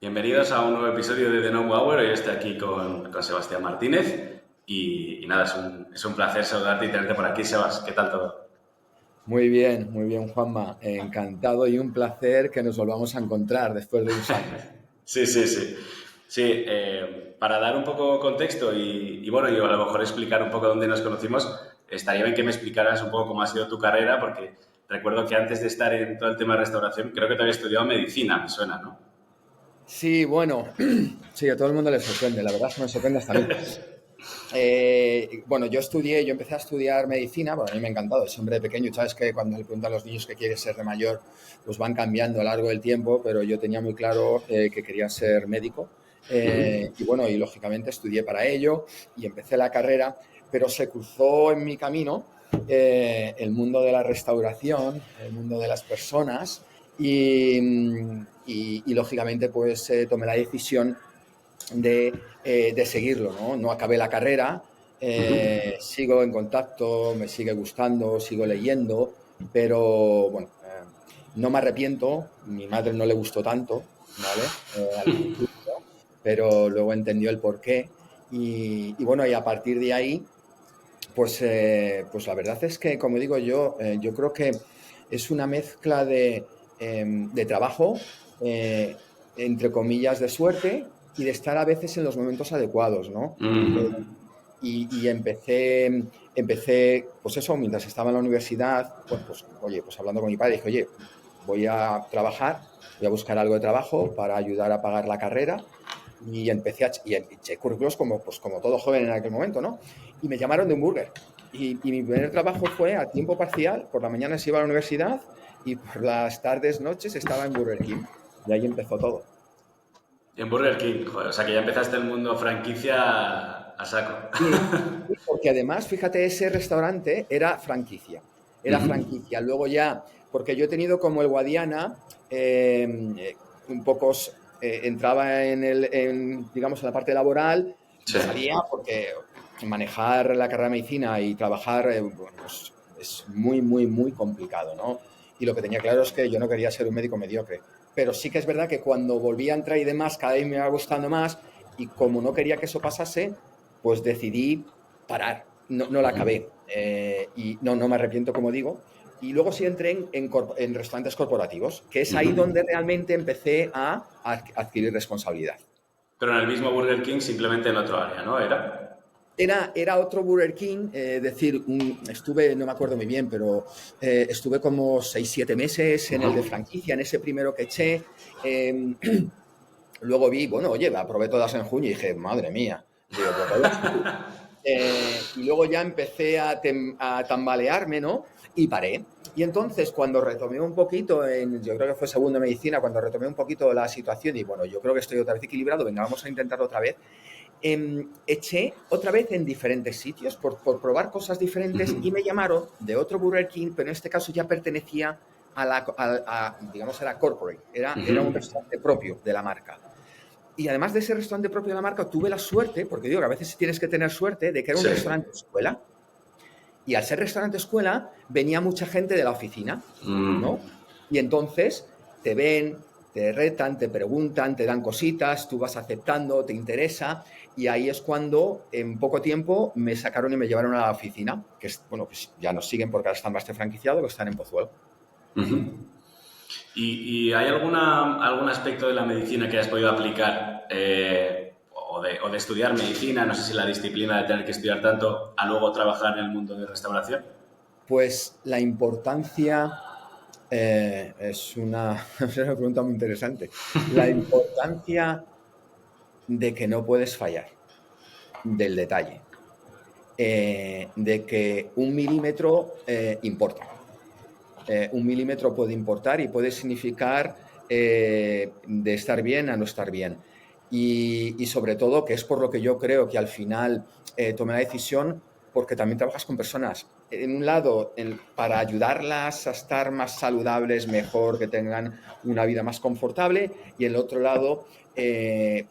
Bienvenidos a un nuevo episodio de The Know Hour. Hoy estoy aquí con Sebastián Martínez y nada, es un placer saludarte y tenerte por aquí, Sebas. ¿Qué tal todo? Muy bien, Juanma. Encantado y un placer que nos volvamos a encontrar después de unos años. Sí. Sí, para dar un poco contexto y bueno, yo a lo mejor explicar un poco dónde nos conocimos, estaría bien que me explicaras un poco cómo ha sido tu carrera, porque recuerdo que antes de estar en todo el tema de restauración, creo que te había estudiado medicina, me suena, ¿no? Sí, bueno, sí, a todo el mundo le sorprende, la verdad es que me sorprende hasta a mí. Bueno, yo empecé a estudiar medicina, bueno, a mí me ha encantado, siempre de pequeño, sabes que cuando le preguntan a los niños qué quieres ser de mayor, pues van cambiando a lo largo del tiempo, pero yo tenía muy claro que quería ser médico y bueno, y lógicamente estudié para ello y empecé la carrera, pero se cruzó en mi camino el mundo de la restauración, el mundo de las personas y lógicamente pues tomé la decisión de seguirlo, ¿no? No acabé la carrera, sigo en contacto, me sigue gustando, sigo leyendo, pero bueno, no me arrepiento, mi madre no le gustó tanto, ¿vale? Al principio, pero luego entendió el porqué y bueno, y a partir de ahí, pues la verdad es que, como digo yo creo que es una mezcla de trabajo, entre comillas, de suerte y de estar a veces en los momentos adecuados, ¿no? Eh, y empecé, pues eso, mientras estaba en la universidad, bueno, pues oye, pues hablando con mi padre, dije, oye, voy a trabajar, voy a buscar algo de trabajo para ayudar a pagar la carrera y y eché currículos como todo joven en aquel momento, ¿no? Y me llamaron de un burger. Y mi primer trabajo fue a tiempo parcial, por la mañana se iba a la universidad y por las tardes, noches estaba en Burger King. Y ahí empezó todo. En Burger King, joder, o sea que ya empezaste el mundo franquicia a saco. Y porque además, fíjate, ese restaurante era franquicia. Era franquicia. Luego ya, porque yo he tenido como el Guadiana, un poco entraba digamos, en la parte laboral y Sí. salía porque manejar la carrera de medicina y trabajar, bueno, pues es muy complicado, ¿no? Y lo que tenía claro es que yo no quería ser un médico mediocre. Pero sí que es verdad que cuando volví a entrar y demás, cada vez me iba gustando más y como no quería que eso pasase, pues decidí parar, no la acabé y no me arrepiento, como digo. Y luego sí entré en restaurantes corporativos, que es ahí donde realmente empecé a adquirir responsabilidad. Pero en el mismo Burger King, simplemente en otro área, ¿no? ¿Era? Era otro Burger King, decir, estuve, no me acuerdo muy bien, pero estuve como 6, 7 meses en el de franquicia, en ese primero que eché. Luego vi, bueno, oye, la probé todas en junio y dije, madre mía, digo, pues voy a seguir. Y luego ya empecé a tambalearme, ¿no? Y paré. Y entonces, cuando retomé un poquito, yo creo que fue segundo de medicina, cuando retomé un poquito la situación y bueno, yo creo que estoy otra vez equilibrado, venga, vamos a intentarlo otra vez. Eché otra vez en diferentes sitios por probar cosas diferentes y me llamaron de otro Burger King, pero en este caso ya pertenecía digamos, a la corporate, era un restaurante propio de la marca. Y además de ese restaurante propio de la marca, tuve la suerte, porque digo que a veces tienes que tener suerte, de que era un Sí. restaurante escuela. Y al ser restaurante escuela, venía mucha gente de la oficina, ¿no? Y entonces te ven, te retan, te preguntan, te dan cositas, tú vas aceptando, te interesa. Y ahí es cuando, en poco tiempo, me sacaron y me llevaron a la oficina, que es, bueno, pues ya nos siguen porque ahora están más franquiciados, que están en Pozuelo. ¿Y hay algún aspecto de la medicina que hayas podido aplicar o de estudiar medicina, no sé si la disciplina de tener que estudiar tanto, a luego trabajar en el mundo de restauración? Pues la importancia es una pregunta muy interesante. La importancia de que no puedes fallar, del detalle, de que un milímetro importa. Un milímetro puede importar y puede significar de estar bien a no estar bien. Y sobre todo, que es por lo que yo creo que al final tomé la decisión, porque también trabajas con personas. En un lado, para ayudarlas a estar más saludables, mejor, que tengan una vida más confortable, y en el otro lado,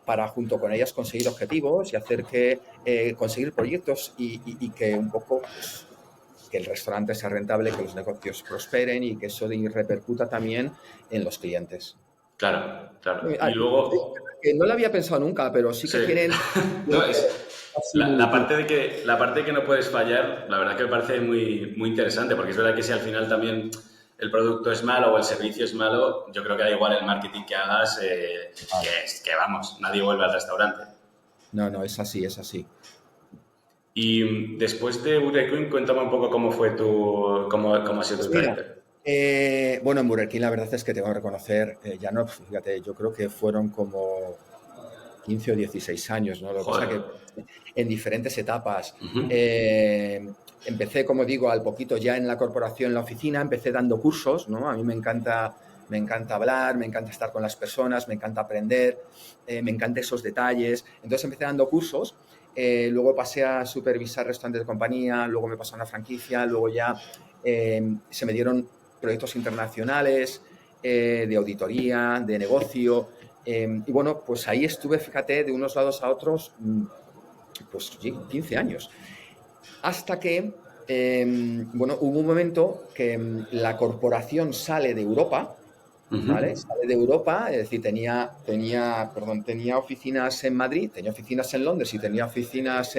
para junto con ellas conseguir objetivos y hacer que conseguir proyectos y que un poco pues, que el restaurante sea rentable, que los negocios prosperen y que eso repercuta también en los clientes. Claro, claro. Y Ah, luego, que no lo había pensado nunca, pero sí que sí. tienen No, es la similitud. parte de que no puedes fallar, la verdad que me parece muy, muy interesante, porque es verdad que si al final también el producto es malo o el servicio es malo, yo creo que da igual el marketing que hagas, que vamos, nadie vuelve al restaurante. No, no, es así, es así. Y después de Burger King, cuéntame un poco cómo ha sido Pues tu mira, trayectoria. bueno, en Burger King la verdad es que tengo que reconocer, ya no, fíjate, yo creo que fueron como 15 o 16 años, ¿no? Lo que pasa Joder. que en diferentes etapas. Ujú. Empecé, como digo, al poquito ya en la corporación, en la oficina, empecé dando cursos, ¿no? A mí me encanta hablar, me encanta estar con las personas, me encanta aprender, me encantan esos detalles. Entonces empecé dando cursos, luego pasé a supervisar restaurantes de compañía, luego me pasé a una franquicia, luego ya se me dieron proyectos internacionales, de auditoría, de negocio, y bueno, pues ahí estuve, fíjate, de unos lados a otros, pues 15 años. Hasta que, bueno, hubo un momento que la corporación sale de Europa, ¿vale? Ujú. Sale de Europa, es decir, tenía oficinas en Madrid, tenía oficinas en Londres y tenía oficinas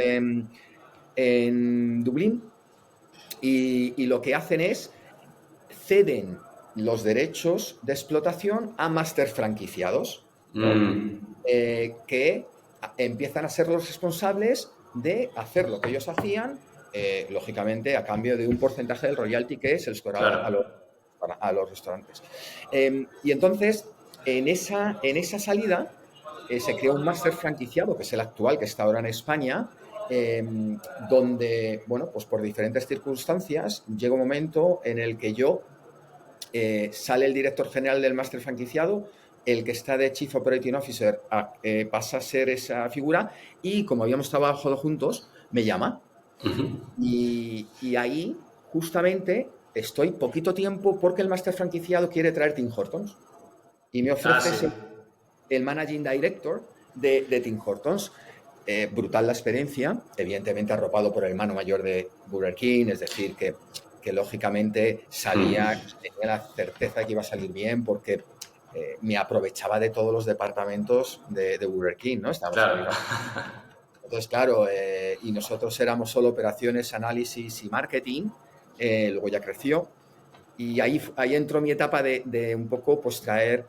en Dublín. Y lo que hacen es ceden los derechos de explotación a máster franquiciados, ¿no? Mm. Que empiezan a ser los responsables de hacer lo que ellos hacían, lógicamente a cambio de un porcentaje del royalty que se les cobraba Claro. a los restaurantes. Y entonces, en esa salida, se creó un máster franquiciado, que es el actual, que está ahora en España, eh, donde, bueno, pues por diferentes circunstancias llega un momento en el que sale el director general del máster franquiciado, el que está de Chief Operating Officer pasa a ser esa figura y como habíamos trabajado juntos, me llama. Ujú. Y ahí justamente estoy poquito tiempo porque el máster franquiciado quiere traer Tim Hortons y me Ah, ofrece sí. ser el managing director de Tim Hortons. Brutal la experiencia, evidentemente arropado por el hermano mayor de Burger King, es decir, que lógicamente sabía, Mm. tenía la certeza de que iba a salir bien porque me aprovechaba de todos los departamentos de Burger King, ¿no? Estábamos en la Claro. misma. Entonces, claro, y nosotros éramos solo operaciones, análisis y marketing, luego ya creció, y ahí entró mi etapa de un poco pues traer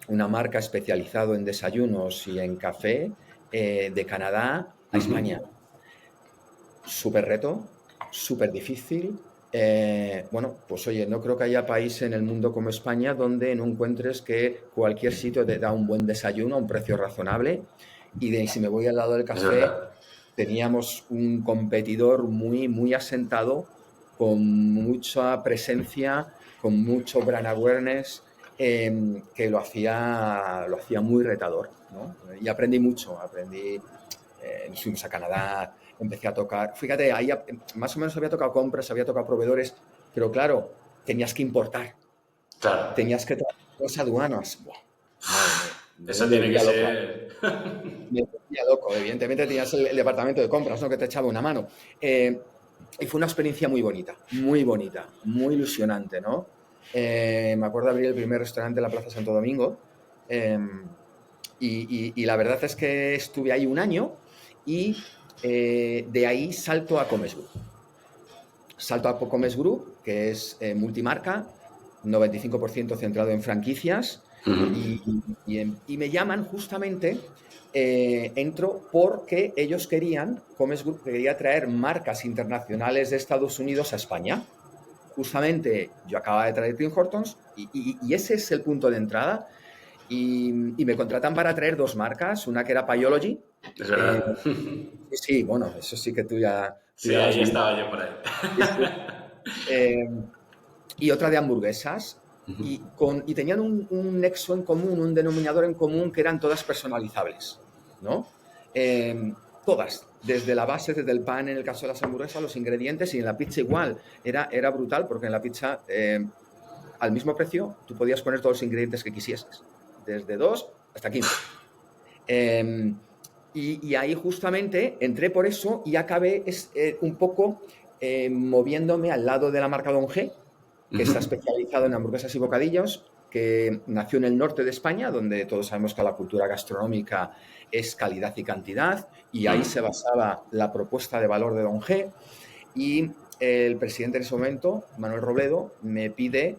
una marca especializada en desayunos y en café de Canadá a Ujú. España. Súper reto, súper difícil. Bueno, pues oye, no creo que haya país en el mundo como España donde no encuentres que cualquier sitio te da un buen desayuno a un precio razonable. Si me voy al lado del Es café, verdad. teníamos un competidor muy, muy asentado, con mucha presencia, con mucho brand awareness, que lo hacía muy retador, ¿no? Y aprendí mucho, nos fuimos a Canadá, empecé a tocar, fíjate, ahí más o menos había tocado compras, había tocado proveedores, pero claro, tenías que importar, Claro. tenías que traer las aduanas. Buah, madre mía, me Eso tiene que volvía loco. ser. Me volvía loco. Evidentemente tenías el departamento de compras, ¿no? Que te echaba una mano. Y fue una experiencia muy bonita, muy ilusionante, ¿no? Me acuerdo de abrir el primer restaurante en la Plaza Santo Domingo. eh, y la verdad es que estuve ahí un año y de ahí salto a Comes Group. Salto a Comes Group, que es multimarca, 95% centrado en franquicias, Ujú. y me llaman justamente, entro porque ellos Comes Group quería traer marcas internacionales de Estados Unidos a España. Justamente yo acababa de traer Tim Hortons y ese es el punto de entrada. Y me contratan para traer dos marcas, una que era Pyology. Es eh, verdad. sí, sí, bueno, eso sí que tú Sí, ya lo has ahí vivido. estaba yo por ahí. Sí, sí. Eh, y otra de hamburguesas. Y tenían un nexo en común, un denominador en común, que eran todas personalizables, ¿no? Eh, todas. desde la base, desde el pan, en el caso de las hamburguesas, los ingredientes, y en la pizza igual. Era brutal porque en la pizza, al mismo precio, tú podías poner todos los ingredientes que quisieses, desde 2 hasta 15. Y ahí justamente entré por eso y acabé un poco moviéndome al lado de la marca Don G, que está especializado en hamburguesas y bocadillos, que nació en el norte de España, donde todos sabemos que la cultura gastronómica es calidad y cantidad, y ahí se basaba la propuesta de valor de Don G. Y el presidente en ese momento, Manuel Robledo, me pide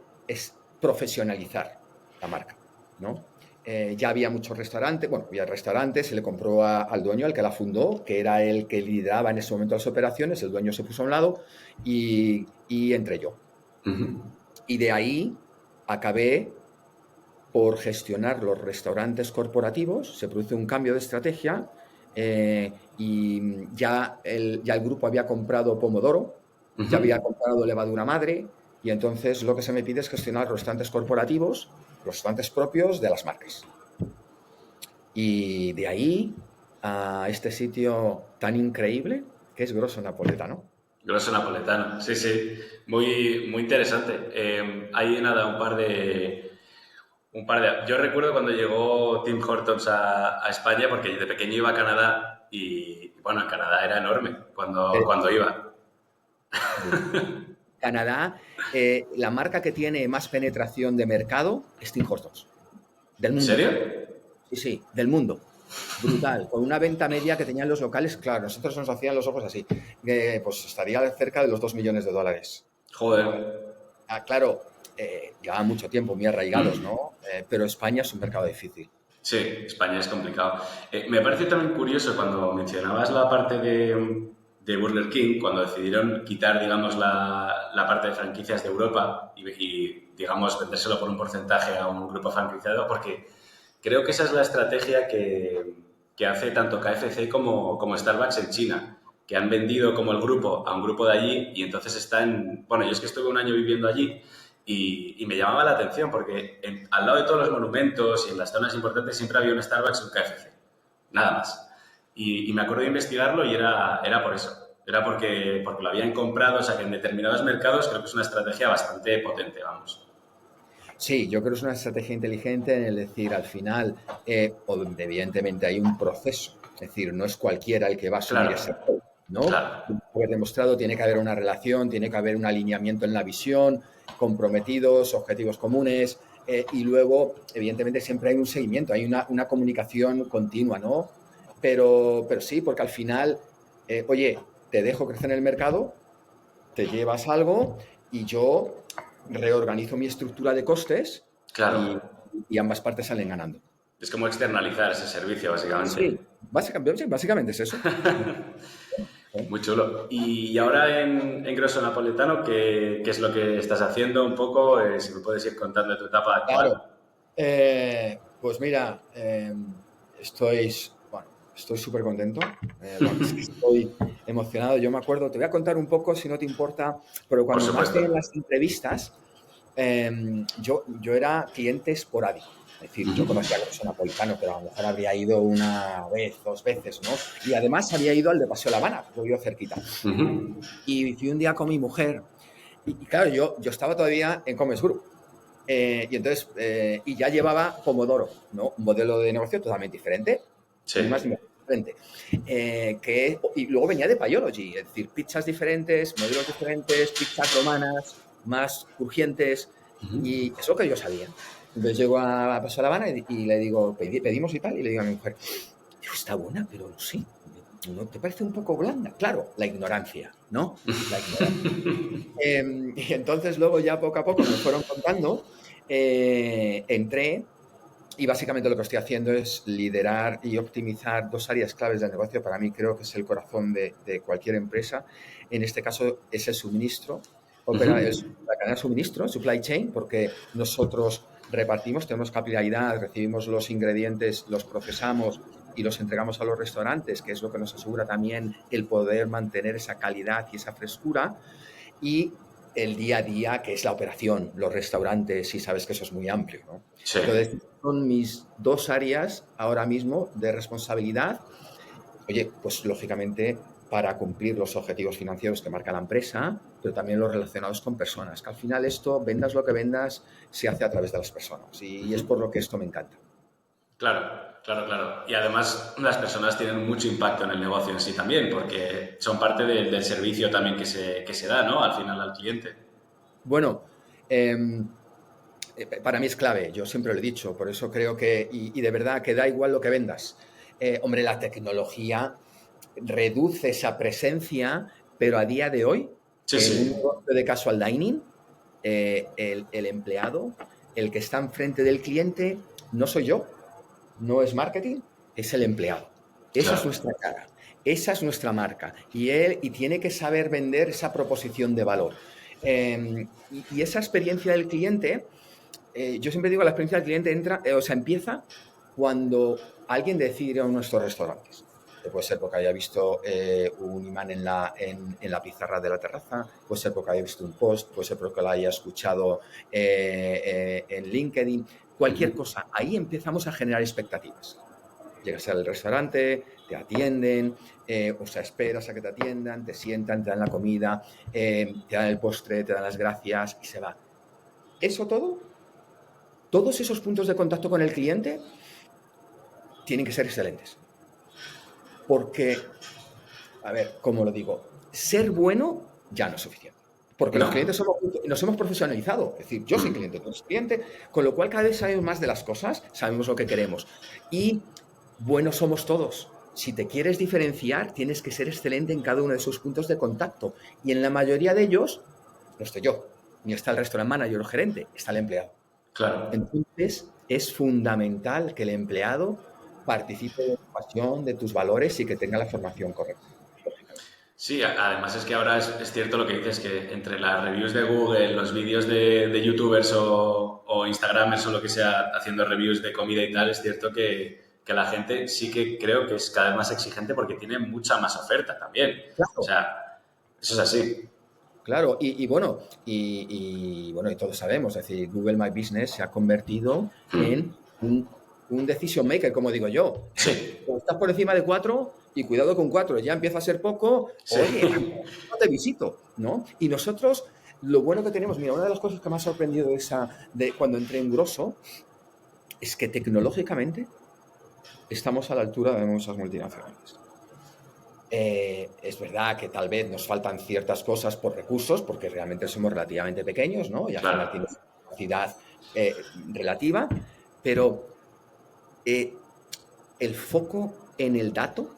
profesionalizar la marca, ¿no? Ya había muchos restaurantes, bueno, había restaurantes, se le compró al dueño, al que la fundó, que era el que lideraba en ese momento las operaciones, el dueño se puso a un lado y entré yo. Y de ahí acabé por gestionar los restaurantes corporativos, se produce un cambio de estrategia y ya el grupo había comprado Pomodoro, ya había comprado levadura madre, y entonces lo que se me pide es gestionar los restaurantes corporativos, los restaurantes propios de las marcas. Y de ahí a este sitio tan increíble que es Grosso Napoletano. Grosso Napoletano, sí, sí, muy, muy interesante. Hay nada, un par de... Yo recuerdo cuando llegó Tim Hortons a España, porque de pequeño iba a Canadá y, bueno, en Canadá era enorme cuando iba. Canadá, la marca que tiene más penetración de mercado es Tim Hortons. Del mundo. ¿En serio? Sí, sí, del mundo. Brutal. Con una venta media que tenían los locales, claro, nosotros nos hacían los ojos así, pues estaría cerca de los $2 millones. Joder. Claro, llevaban mucho tiempo muy arraigados, ¿no? Pero España es un mercado difícil. Sí, España es complicado. Me parece también curioso cuando mencionabas la parte de Burger King, cuando decidieron quitar, digamos, la parte de franquicias de Europa y, digamos, vendérselo por un porcentaje a un grupo franquiciado, porque creo que esa es la estrategia que hace tanto KFC como Starbucks en China, que han vendido como el grupo a un grupo de allí y entonces están... Bueno, yo es que estuve un año viviendo allí y me llamaba la atención porque al lado de todos los monumentos y en las zonas importantes siempre había un Starbucks y un KFC, nada más. Y me acuerdo de investigarlo y era por eso. Era porque lo habían comprado, o sea que en determinados mercados creo que es una estrategia bastante potente, vamos. Sí, yo creo que es una estrategia inteligente en el decir, al final, evidentemente hay un proceso, es decir, no es cualquiera el que va a asumir ese rol, ¿no? Claro. Como he demostrado, tiene que haber una relación, tiene que haber un alineamiento en la visión, comprometidos, objetivos comunes, y luego, evidentemente, siempre hay un seguimiento, hay una comunicación continua, ¿no? Pero sí, porque al final, oye, te dejo crecer en el mercado, te llevas algo y yo reorganizo mi estructura de costes, Claro. y ambas partes salen ganando. Es como externalizar ese servicio, básicamente. Sí, básicamente es eso. Muy chulo. Y ahora en Grosso Napoletano, ¿qué es lo que estás haciendo un poco? Si me puedes ir contando tu etapa actual. Claro. Pues mira, estoy súper contento. Estoy emocionado. Yo me acuerdo, te voy a contar un poco, si no te importa, pero cuando más en las entrevistas, yo era cliente esporádico. Es decir, yo conocía a Grosso Napoletano, pero a lo mejor habría ido una vez, 2 veces, ¿no? Y además había ido al de Paseo La Habana, que lo vivo cerquita. Y fui un día con mi mujer y claro, yo estaba todavía en Commerce Group. Y entonces, y ya llevaba Pomodoro, ¿no? Un modelo de negocio totalmente diferente. Sí. Más diferente. Y luego venía de Payology, es decir, pizzas diferentes, modelos diferentes, pizzas romanas, más crujientes, y es lo que yo sabía. Entonces llego a Paseo La Habana y le digo, pedimos y tal, y le digo a mi mujer, está buena, pero no sé, ¿no te parece un poco blanda? Claro, la ignorancia, ¿no? La ignorancia. Y entonces luego ya poco a poco me fueron contando, entré y básicamente lo que estoy haciendo es liderar y optimizar 2 áreas claves del negocio. Para mí creo que es el corazón de cualquier empresa. En este caso es el suministro, la cadena de suministro, supply chain, porque nosotros repartimos, tenemos capilaridad, recibimos los ingredientes, los procesamos y los entregamos a los restaurantes, que es lo que nos asegura también el poder mantener esa calidad y esa frescura. Y el día a día, que es la operación, los restaurantes, y sabes que eso es muy amplio, ¿no? Sí. Entonces, son mis 2 áreas ahora mismo de responsabilidad Oye, pues lógicamente para cumplir los objetivos financieros que marca la empresa, pero también los relacionados con personas, que al final esto, vendas lo que vendas, se hace a través de las personas y es por lo que esto me encanta. Claro, claro, claro. Y además las personas tienen mucho impacto en el negocio en sí también, porque son parte del servicio también que se da, ¿no? Al final al cliente. Bueno, para mí es clave, yo siempre lo he dicho, por eso creo que, y de verdad que da igual lo que vendas. Hombre, la tecnología reduce esa presencia, pero a día de hoy, Sí, en un sí. negocio de casual dining, el empleado, el que está enfrente del cliente, no soy yo, no es marketing, es el empleado. Esa es Claro. nuestra cara, esa es nuestra marca y él y tiene que saber vender esa proposición de valor. Y esa experiencia del cliente, yo siempre digo, la experiencia del cliente empieza cuando alguien decide ir a nuestros restaurantes. Puede ser porque haya visto un imán en la pizarra de la terraza, puede ser porque haya visto un post, puede ser porque lo haya escuchado en LinkedIn, cualquier cosa. Ahí empezamos a generar expectativas. Llegas al restaurante, te atienden, o sea, esperas a que te atiendan, te sientan, te dan la comida, te dan el postre, te dan las gracias y se va. Eso todo, todos esos puntos de contacto con el cliente tienen que ser excelentes. Porque, a ver, ¿cómo lo digo? Ser bueno ya no es suficiente. Porque los No. clientes nos hemos profesionalizado. Es decir, yo soy cliente, tú eres cliente, con lo cual cada vez sabemos más de las cosas, sabemos lo que queremos. Y buenos somos todos. Si te quieres diferenciar, tienes que ser excelente en cada uno de esos puntos de contacto. Y en la mayoría de ellos, no estoy yo, ni está el restaurant manager o gerente, está el empleado. Claro. Entonces, es fundamental que el empleado participe de tu pasión, de tus valores y que tenga la formación correcta, lógicamente. Sí, además es que ahora es cierto lo que dices, que entre las reviews de Google, los vídeos de YouTubers o Instagramers o lo que sea haciendo reviews de comida y tal, es cierto que la gente sí que creo que es cada vez más exigente porque tiene mucha más oferta también. O Claro, sea, eso es así. claro. Bueno, bueno, y todos sabemos, es decir, Google My Business se ha convertido en un decision maker, como digo yo. Sí, O estás por encima de 4 y cuidado con 4, ya empieza a ser poco, oye, sí. no te visito, ¿no? Y nosotros, lo bueno que tenemos, mira, una de las cosas que me ha sorprendido de cuando entré en Grosso es que tecnológicamente estamos a la altura de muchas multinacionales. Es verdad que tal vez nos faltan ciertas cosas por recursos, porque realmente somos relativamente pequeños, ¿no? Y al final Claro. tienes una capacidad relativa, pero el foco en el dato,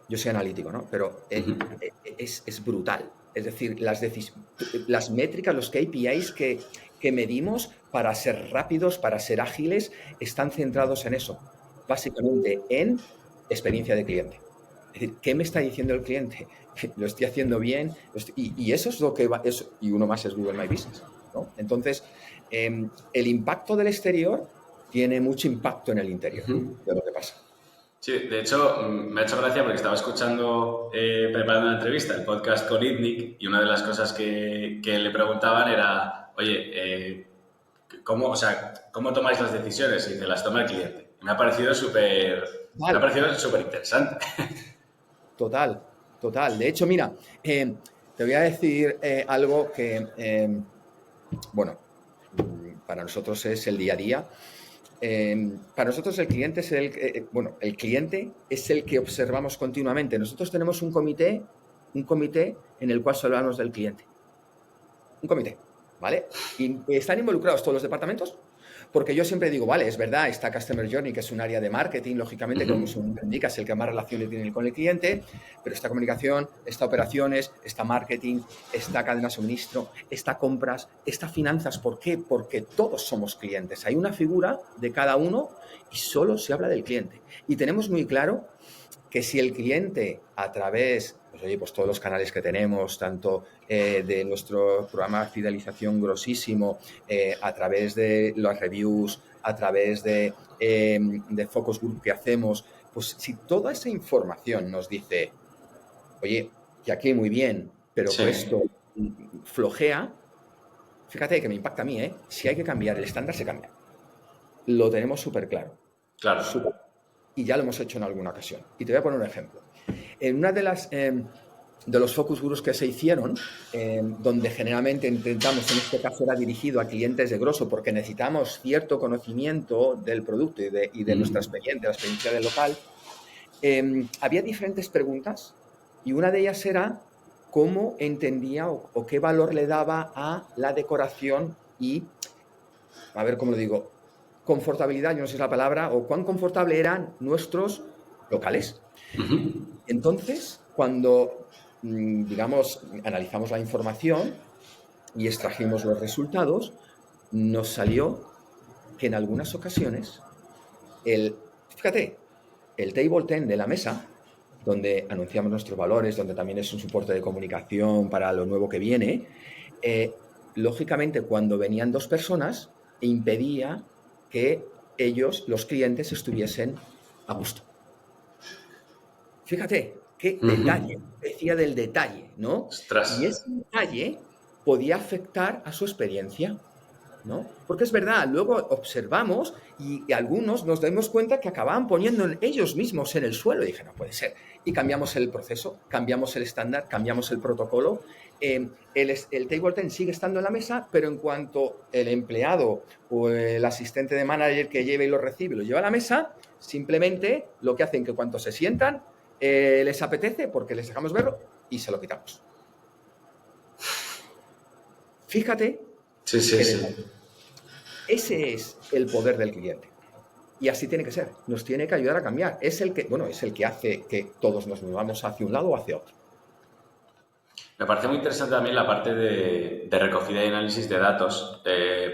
yo soy analítico, ¿no? Pero es brutal. Es decir, las métricas, los KPIs que medimos para ser rápidos, para ser ágiles, están centrados en eso, básicamente en experiencia de cliente. Es decir, ¿qué me está diciendo el cliente? ¿Lo estoy haciendo bien? Y eso es lo que va, y uno más es Google My Business, ¿no? Entonces, el impacto del exterior tiene mucho impacto en el interior de lo que pasa. Sí, de hecho, me ha hecho gracia porque estaba escuchando, preparando una entrevista, el podcast con Itnick, y una de las cosas que le preguntaban era, oye, ¿cómo, o sea, ¿cómo tomáis las decisiones? Y te las toma el cliente. Y me ha Vale. parecido súper interesante. Total, total. De hecho, mira, te voy a decir algo que, bueno, para nosotros es el día a día. Para nosotros el cliente es bueno, el cliente es el que observamos continuamente. Nosotros tenemos un comité en el cual solo hablamos del cliente. Un comité, ¿vale? Y están involucrados todos los departamentos, porque yo siempre digo, vale, es verdad, está Customer Journey, que es un área de marketing, lógicamente, como su nombre indica, es el que más relaciones tiene con el cliente, pero está comunicación, está operaciones, está marketing, está cadena de suministro, está compras, está finanzas. ¿Por qué? Porque todos somos clientes. Hay una figura de cada uno y solo se habla del cliente. Y tenemos muy claro que si el cliente a través, pues oye, pues todos los canales que tenemos, tanto de nuestro programa de fidelización grosísimo, a través de las reviews, a través de focus group que hacemos, pues si toda esa información nos dice, oye, que aquí muy bien, pero que Sí, esto flojea, fíjate que me impacta a mí, ¿eh? Si hay que cambiar el estándar, se cambia. Lo tenemos súper claro. claro. Súper. y ya lo hemos hecho en alguna ocasión. Y te voy a poner un ejemplo. En una de las... de los focus groups que se hicieron, donde generalmente intentamos, en este caso era dirigido a clientes de grosso, porque necesitamos cierto conocimiento del producto y de nuestra experiencia, la experiencia del local, había diferentes preguntas y una de ellas era cómo entendía o qué valor le daba a la decoración y, a ver cómo lo digo, confortabilidad, yo no sé si es la palabra, o cuán confortable eran nuestros locales. Entonces, cuando, digamos, analizamos la información y extrajimos los resultados, nos salió que en algunas ocasiones, fíjate, el table 10 de la mesa, donde anunciamos nuestros valores, donde también es un soporte de comunicación para lo nuevo que viene, lógicamente cuando venían 2 personas, impedía que ellos, los clientes, estuviesen a gusto. Fíjate, qué detalle, decía del detalle, ¿no? Ostras. Y ese detalle podía afectar a su experiencia, ¿no? Porque es verdad, luego observamos y algunos nos damos cuenta que acababan poniendo ellos mismos en el suelo. Y dije, no puede ser. Y cambiamos el proceso, cambiamos el estándar, cambiamos el protocolo. El table 10 sigue estando en la mesa, pero en cuanto el empleado o el asistente de manager que lleve y lo recibe lo lleva a la mesa, simplemente lo que hacen que cuando se sientan, les apetece porque les dejamos verlo y se lo quitamos. Fíjate. Sí. Ese es el poder del cliente. Y así tiene que ser. Nos tiene que ayudar a cambiar. Es el que hace que todos nos movamos hacia un lado o hacia otro. Me parece muy interesante también la parte de recogida y análisis de datos,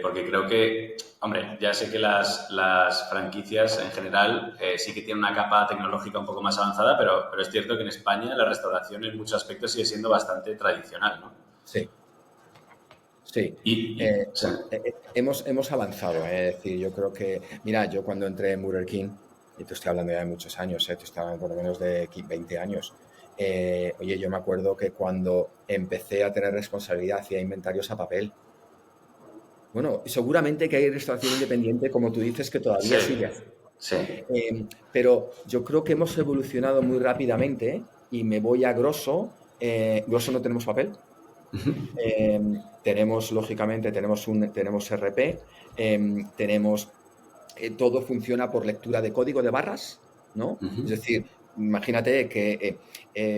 porque creo que, hombre, ya sé que las franquicias en general sí que tienen una capa tecnológica un poco más avanzada, pero es cierto que en España la restauración en muchos aspectos sigue siendo bastante tradicional, ¿no? Sí. Sí, Sí. hemos avanzado. Es decir, yo creo que, mira, yo cuando entré en Burger King, y te estoy hablando ya de muchos años, te estaba por lo menos de 20 años. Oye, yo me acuerdo que cuando empecé a tener responsabilidad hacía inventarios a papel. Bueno, seguramente que hay restauración independiente, como tú dices, que todavía sigue así. Sí. Pero yo creo que hemos evolucionado muy rápidamente y me voy a grosso. Grosso no tenemos papel. Tenemos, lógicamente, tenemos RP, todo funciona por lectura de código de barras, ¿no? Es decir, imagínate que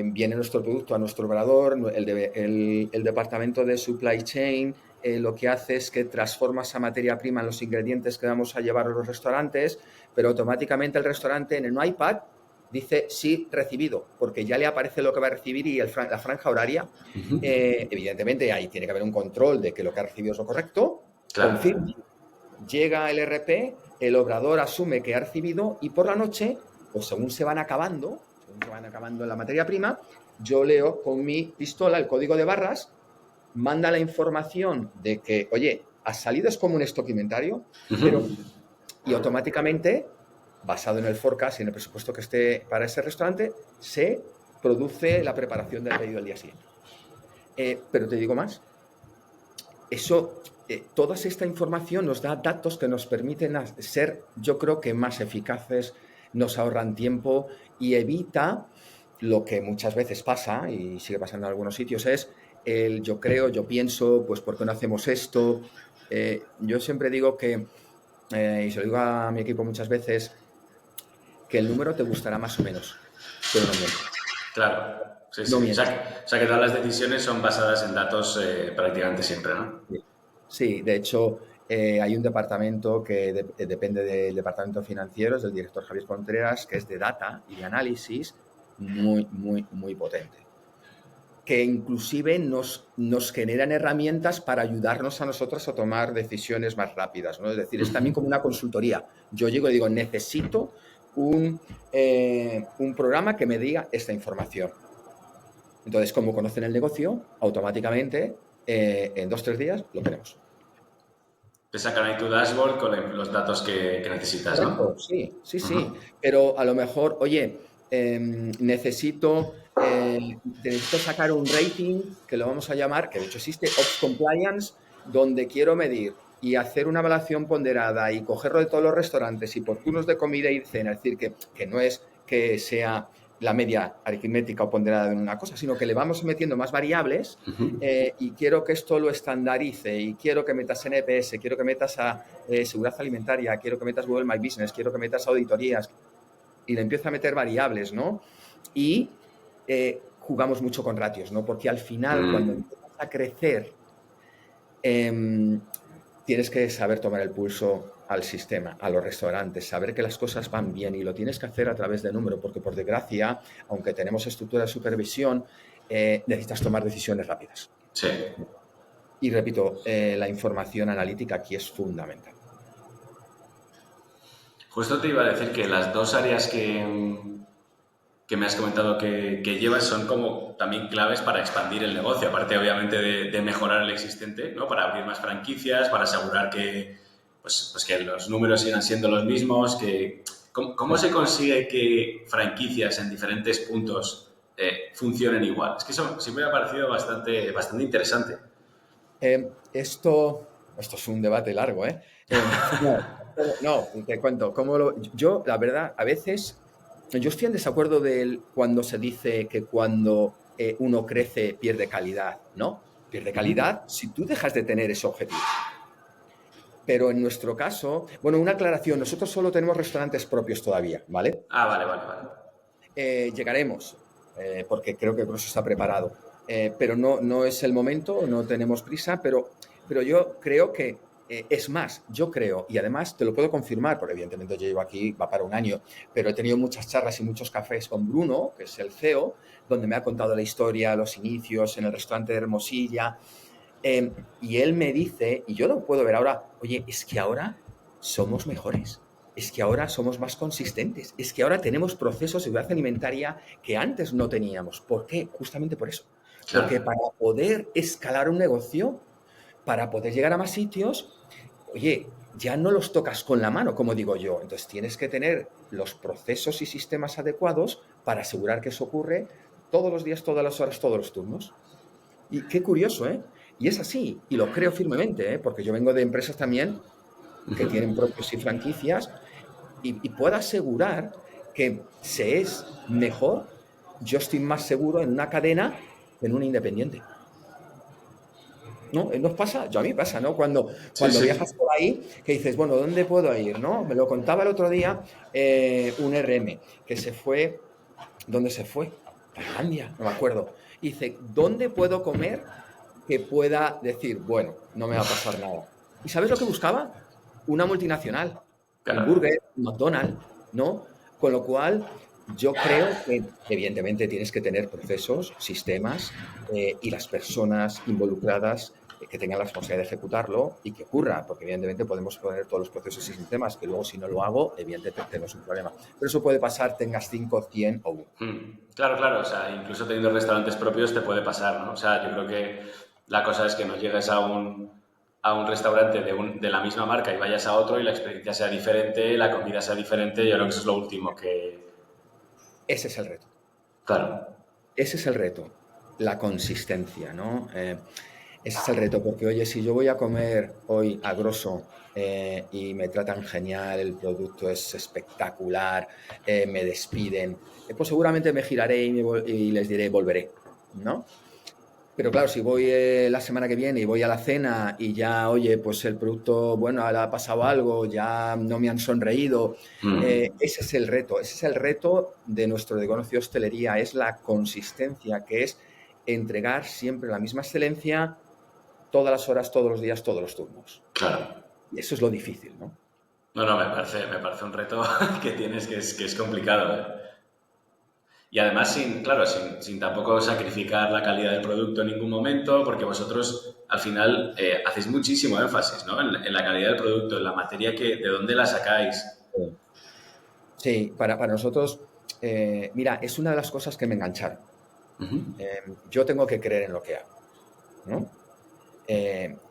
viene nuestro producto a nuestro operador, el departamento de supply chain lo que hace es que transforma esa materia prima en los ingredientes que vamos a llevar a los restaurantes, pero automáticamente el restaurante en un iPad dice sí recibido, porque ya le aparece lo que va a recibir y la franja horaria. Evidentemente ahí tiene que haber un control de que lo que ha recibido es lo correcto, claro. Confirma, llega el RP, el obrador asume que ha recibido y por la noche, pues según se van acabando la materia prima, yo leo con mi pistola el código de barras, manda la información de que, oye, ha salido, es como un stock inventario, y automáticamente, basado en el forecast y en el presupuesto que esté para ese restaurante, se produce la preparación del pedido al día siguiente. Pero te digo más, toda esta información nos da datos que nos permiten ser, yo creo que más eficaces, nos ahorran tiempo y evita lo que muchas veces pasa, y sigue pasando en algunos sitios, es yo creo, yo pienso, pues ¿por qué no hacemos esto? Yo siempre digo que, y se lo digo a mi equipo muchas veces, que el número te gustará más o menos, pero no miente. Claro, sí. No O sea que todas las decisiones son basadas en datos prácticamente siempre, ¿no? Sí, de hecho, hay un departamento que depende del departamento financiero, es del director Javier Contreras, que es de data y de análisis muy, muy, muy potente. Que inclusive nos generan herramientas para ayudarnos a nosotros a tomar decisiones más rápidas, ¿no? Es decir, es también como una consultoría. Yo llego y digo, necesito un programa que me diga esta información. Entonces, como conocen el negocio, automáticamente, en 2-3 días, lo tenemos. Te sacan ahí tu dashboard con los datos que necesitas, Correcto, ¿no? Sí. Pero a lo mejor, oye, necesito sacar un rating, que lo vamos a llamar, que de hecho existe, Ops Compliance, donde quiero medir y hacer una evaluación ponderada y cogerlo de todos los restaurantes y por turnos de comida y cena, es decir, que no es que sea la media aritmética o ponderada de una cosa, sino que le vamos metiendo más variables y quiero que esto lo estandarice y quiero que metas NPS, quiero que metas a seguridad alimentaria, quiero que metas Google My Business, quiero que metas auditorías y le empiezo a meter variables, ¿no? Y jugamos mucho con ratios, ¿no? Porque al final, cuando empiezas a crecer, tienes que saber tomar el pulso al sistema, a los restaurantes, saber que las cosas van bien y lo tienes que hacer a través de número, porque por desgracia, aunque tenemos estructura de supervisión, necesitas tomar decisiones rápidas. Sí. Y repito, la información analítica aquí es fundamental. Justo te iba a decir que las dos áreas que me has comentado que llevas son como también claves para expandir el negocio, aparte obviamente de mejorar el existente, ¿no? Para abrir más franquicias, para asegurar que, pues que los números sigan siendo los mismos, ¿cómo se consigue que franquicias en diferentes puntos funcionen igual? Es que eso siempre me ha parecido bastante interesante. Esto es un debate largo, ¿eh? No, te cuento. Yo, la verdad, a veces, yo estoy en desacuerdo cuando se dice que cuando uno crece pierde calidad, ¿no? Pierde calidad si tú dejas de tener ese objetivo. Pero en nuestro caso, bueno, una aclaración, nosotros solo tenemos restaurantes propios todavía, ¿vale? Vale. Llegaremos, porque creo que Grosso está preparado. Pero no es el momento, no tenemos prisa, pero yo creo que es más, yo creo, y además te lo puedo confirmar, porque evidentemente yo llevo aquí, va para un año, pero he tenido muchas charlas y muchos cafés con Bruno, que es el CEO, donde me ha contado la historia, los inicios en el restaurante de Hermosilla, y él me dice, y yo lo puedo ver ahora, oye, es que ahora somos mejores. Es que ahora somos más consistentes. Es que ahora tenemos procesos de seguridad alimentaria que antes no teníamos. ¿Por qué? Justamente por eso. Claro. Porque para poder escalar un negocio, para poder llegar a más sitios, oye, ya no los tocas con la mano, como digo yo. Entonces tienes que tener los procesos y sistemas adecuados para asegurar que eso ocurre todos los días, todas las horas, todos los turnos. Y qué curioso, ¿eh? Y es así, y lo creo firmemente, ¿eh? Porque yo vengo de empresas también que tienen propios y franquicias, y puedo asegurar que se es mejor, yo estoy más seguro en una cadena que en una independiente. ¿No? ¿Nos pasa? Yo a mí pasa, ¿no? Cuando viajas por ahí, que dices, bueno, ¿dónde puedo ir? ¿No? Me lo contaba el otro día un RM que se fue, ¿dónde se fue? Tailandia, no me acuerdo. Y dice, ¿dónde puedo comer que pueda decir, bueno, no me va a pasar nada? ¿Y sabes lo que buscaba? Una multinacional, un Burger, un McDonald's, ¿no? Con lo cual, yo creo que evidentemente tienes que tener procesos, sistemas y las personas involucradas que tengan la responsabilidad de ejecutarlo y que ocurra, porque evidentemente podemos poner todos los procesos y sistemas que luego si no lo hago, evidentemente tenemos un problema. Pero eso puede pasar, tengas 5, 100 o 1. Claro, o sea, incluso teniendo restaurantes propios te puede pasar, ¿no? O sea, yo creo que la cosa es que no llegues a un restaurante de la misma marca y vayas a otro y la experiencia sea diferente, la comida sea diferente. Yo creo que eso es lo último que... Ese es el reto. Claro. Ese es el reto, la consistencia, ¿no? Ese es el reto, porque oye, si yo voy a comer hoy a Grosso y me tratan genial, el producto es espectacular, me despiden, pues seguramente me giraré y les diré volveré, ¿no? Pero claro, si voy la semana que viene y voy a la cena y ya, oye, pues el producto, bueno, ahora ha pasado algo, ya no me han sonreído, ese es el reto de nuestro negocio de hostelería, es la consistencia, que es entregar siempre la misma excelencia todas las horas, todos los días, todos los turnos. Claro. Y eso es lo difícil, ¿no? No, me parece un reto que tienes que es complicado, ¿eh? Y además sin tampoco sacrificar la calidad del producto en ningún momento, porque vosotros al final hacéis muchísimo énfasis, ¿no? En la calidad del producto, en la materia de dónde la sacáis. Sí, para nosotros, mira, es una de las cosas que me engancharon. Yo tengo que creer en lo que hago, ¿no?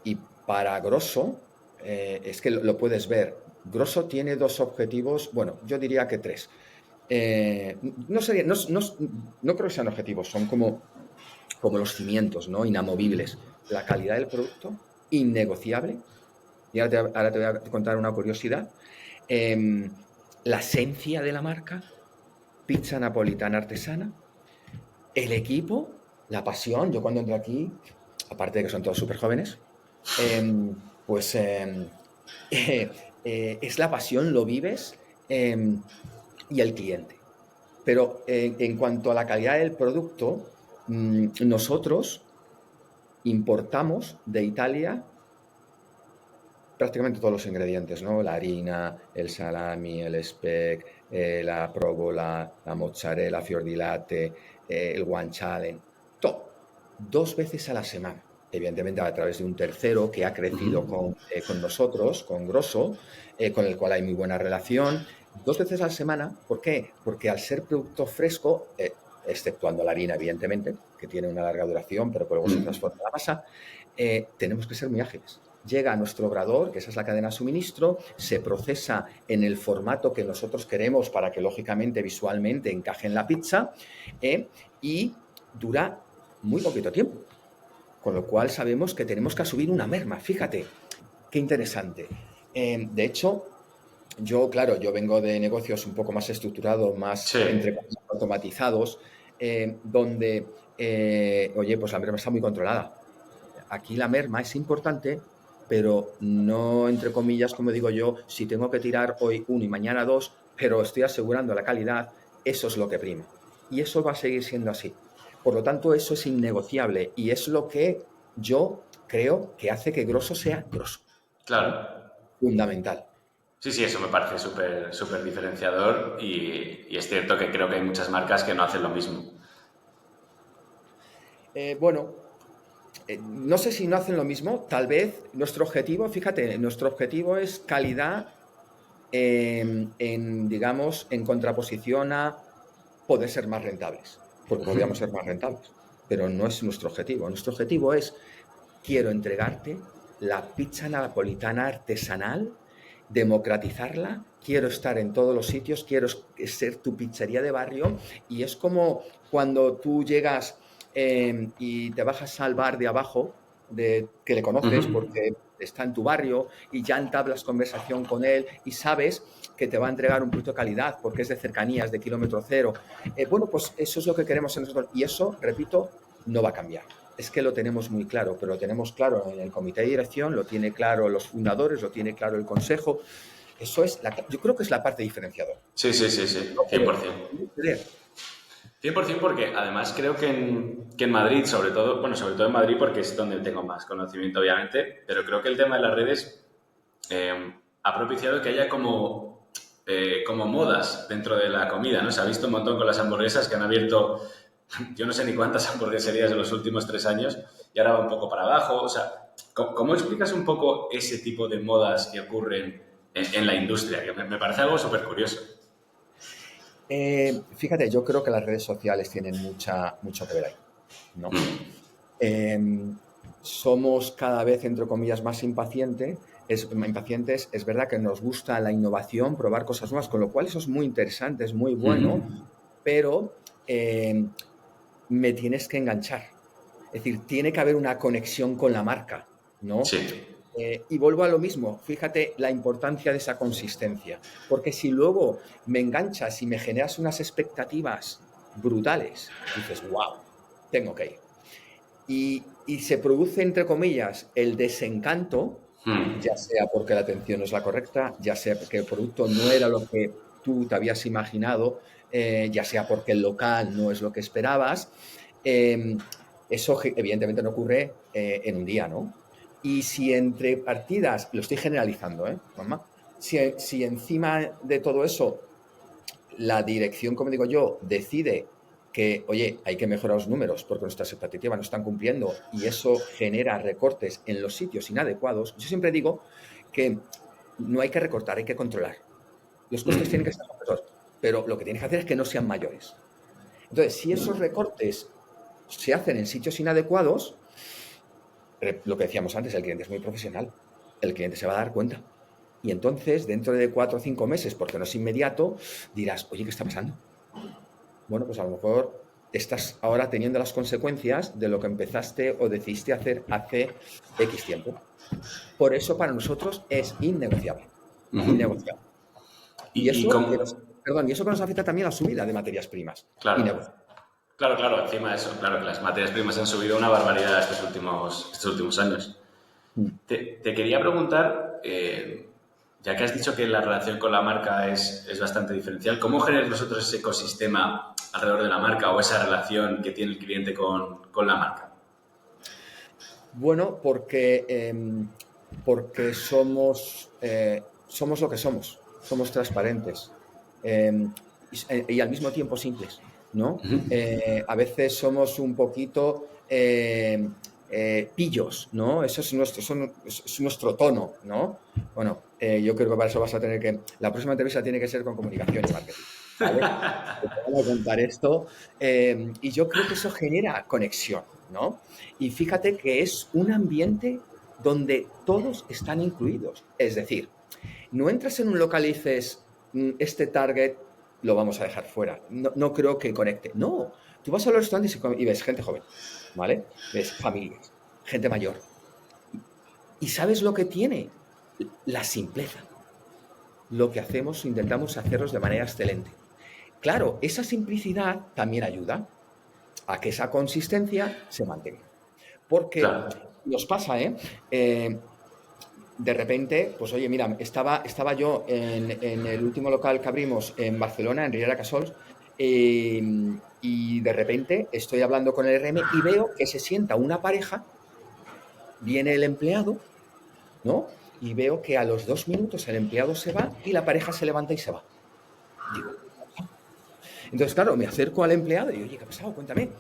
Y para Grosso, es que lo puedes ver, Grosso tiene 2 objetivos, bueno, yo diría que 3. No creo que sean objetivos, son como los cimientos, ¿no? Inamovibles. La calidad del producto, innegociable. Y ahora te voy a contar una curiosidad. Em, la esencia de la marca, pizza napolitana artesana, el equipo, la pasión. Yo cuando entré aquí, aparte de que son todos súper jóvenes, em, pues es la pasión, lo vives, y el cliente. Pero en cuanto a la calidad del producto, nosotros importamos de Italia prácticamente todos los ingredientes, ¿no? La harina, el salami, el speck, la provola, la mozzarella, fior di latte, el guanciale, todo. 2 veces a la semana. Evidentemente a través de un tercero que ha crecido con nosotros, con Grosso, con el cual hay muy buena relación. 2 veces a la semana, ¿por qué? Porque al ser producto fresco, exceptuando la harina, evidentemente, que tiene una larga duración, pero que luego se transforma en la masa, tenemos que ser muy ágiles. Llega a nuestro obrador, que esa es la cadena de suministro, se procesa en el formato que nosotros queremos para que lógicamente visualmente encaje en la pizza, y dura muy poquito tiempo. Con lo cual sabemos que tenemos que subir una merma. Fíjate, qué interesante. De hecho, yo vengo de negocios un poco más estructurados, más Sí, entre comillas, automatizados, donde, oye, pues la merma está muy controlada. Aquí la merma es importante, pero no, entre comillas, como digo yo, si tengo que tirar hoy uno y mañana dos, pero estoy asegurando la calidad, eso es lo que prima. Y eso va a seguir siendo así. Por lo tanto, eso es innegociable y es lo que yo creo que hace que Grosso sea Grosso, ¿no? claro. Fundamental. Sí, sí, eso me parece súper súper diferenciador y es cierto que creo que hay muchas marcas que no hacen lo mismo. Bueno, no sé si no hacen lo mismo, tal vez nuestro objetivo, fíjate, nuestro objetivo es calidad, digamos, en contraposición a poder ser más rentables, porque podríamos ser más rentables, pero no es nuestro objetivo. Nuestro objetivo es, quiero entregarte la pizza napolitana artesanal, democratizarla, quiero estar en todos los sitios, quiero ser tu pizzería de barrio, y es como cuando tú llegas, y te bajas al bar de abajo, que le conoces Ujú. porque está en tu barrio y ya entablas conversación con él y sabes que te va a entregar un producto de calidad porque es de cercanías, de kilómetro cero. Bueno, pues eso es lo que queremos en nosotros y eso, repito, no va a cambiar. Es que lo tenemos muy claro, pero lo tenemos claro en el comité de dirección, lo tiene claro los fundadores, lo tiene claro el consejo. Eso es, yo creo que es la parte diferenciadora. Sí, sí, sí, sí, No ceder, 100%. no ceder. 100% porque además creo que en Madrid, sobre todo, bueno, sobre todo en Madrid porque es donde tengo más conocimiento, obviamente, pero creo que el tema de las redes ha propiciado que haya como modas dentro de la comida, ¿no? Se ha visto un montón con las hamburguesas que han abierto, yo no sé ni cuántas hamburgueserías en los últimos 3 años y ahora va un poco para abajo. O sea, ¿cómo explicas un poco ese tipo de modas que ocurren en la industria? Que me parece algo súper curioso. Fíjate, yo creo que las redes sociales tienen mucho que ver ahí, ¿no? Eh, Somos cada vez, entre comillas, más impacientes. Es verdad que nos gusta la innovación, probar cosas nuevas, con lo cual eso es muy interesante, es muy bueno, Ujú. pero me tienes que enganchar. Es decir, tiene que haber una conexión con la marca, ¿no? Sí. Y vuelvo a lo mismo, fíjate la importancia de esa consistencia, porque si luego me enganchas y me generas unas expectativas brutales, dices, wow, tengo que ir. Y se produce, entre comillas, el desencanto, ya Mm. sea porque la atención no es la correcta, ya sea porque el producto no era lo que tú te habías imaginado, ya sea porque el local no es lo que esperabas. eh, Eso evidentemente no ocurre en un día, ¿no? Y si entre partidas, lo estoy generalizando, ¿eh, mamá? Si encima de todo eso la dirección, como digo yo, decide que, oye, hay que mejorar los números porque nuestras expectativas no están cumpliendo y eso genera recortes en los sitios inadecuados, yo siempre digo que no hay que recortar, hay que controlar. Los costes tienen que estar altos, pero lo que tienes que hacer es que no sean mayores. Entonces, si esos recortes se hacen en sitios inadecuados, lo que decíamos antes, el cliente es muy profesional, el cliente se va a dar cuenta. Y entonces, dentro de 4 o 5 meses, porque no es inmediato, dirás, oye, ¿qué está pasando? Bueno, pues a lo mejor estás ahora teniendo las consecuencias de lo que empezaste o decidiste hacer hace X tiempo. Por eso para nosotros es innegociable. Ujú. Innegociable. Y Y eso que cómo- nos, perdón, y eso que nos afecta también a la subida de materias primas. claro, Innegociable. claro, encima de eso, claro que las materias primas han subido una barbaridad estos últimos años. Mm. Te quería preguntar, ya que has dicho que la relación con la marca es bastante diferencial, ¿cómo generáis vosotros ese ecosistema alrededor de la marca o esa relación que tiene el cliente con la marca? Bueno, porque somos lo que somos transparentes y al mismo tiempo simples, ¿no? A veces somos un poquito pillos, ¿no? Eso es es nuestro tono, ¿no? Bueno, yo creo que para eso vas a tener que... La próxima entrevista tiene que ser con comunicación y marketing, ¿vale? Te voy a contar esto y yo creo que eso genera conexión, ¿no? Y fíjate que es un ambiente donde todos están incluidos. Es decir, no entras en un local y dices, este target lo vamos a dejar fuera. No creo que conecte. No, tú vas a los restaurantes y ves gente joven, ¿vale? Ves familias, gente mayor. ¿Y sabes lo que tiene? La simpleza. Lo que hacemos, intentamos hacerlos de manera excelente. Claro, esa simplicidad también ayuda a que esa consistencia se mantenga. Porque Claro. nos pasa, ¿eh? De repente, pues oye, mira, estaba yo en el último local que abrimos en Barcelona, en Riera Casols, eh, y de repente estoy hablando con el RM y veo que se sienta una pareja, viene el empleado, ¿no? Y veo que a los 2 minutos el empleado se va y la pareja se levanta y se va. Digo, entonces, claro, me acerco al empleado y digo, oye, ¿qué ha pasado? Cuéntame.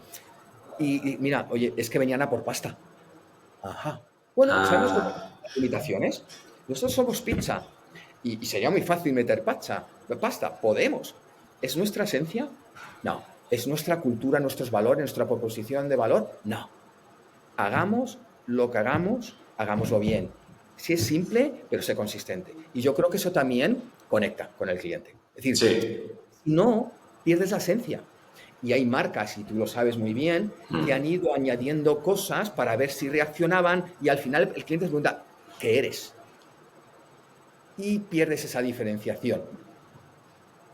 Y mira, oye, es que venían a por pasta. Ajá. Bueno, ¿sabes lo que Ah, las limitaciones? Nosotros somos pizza y sería muy fácil meter pasta. Podemos. ¿Es nuestra esencia? No. ¿Es nuestra cultura, nuestros valores, nuestra proposición de valor? No. Hagamos lo que hagamos, hagámoslo bien. Si es simple, pero sé consistente. Y yo creo que eso también conecta con el cliente. Es decir, sí. si no, pierdes la esencia. Y hay marcas, y tú lo sabes muy bien, que han ido añadiendo cosas para ver si reaccionaban y al final el cliente se pregunta, ¿qué eres? Y pierdes esa diferenciación.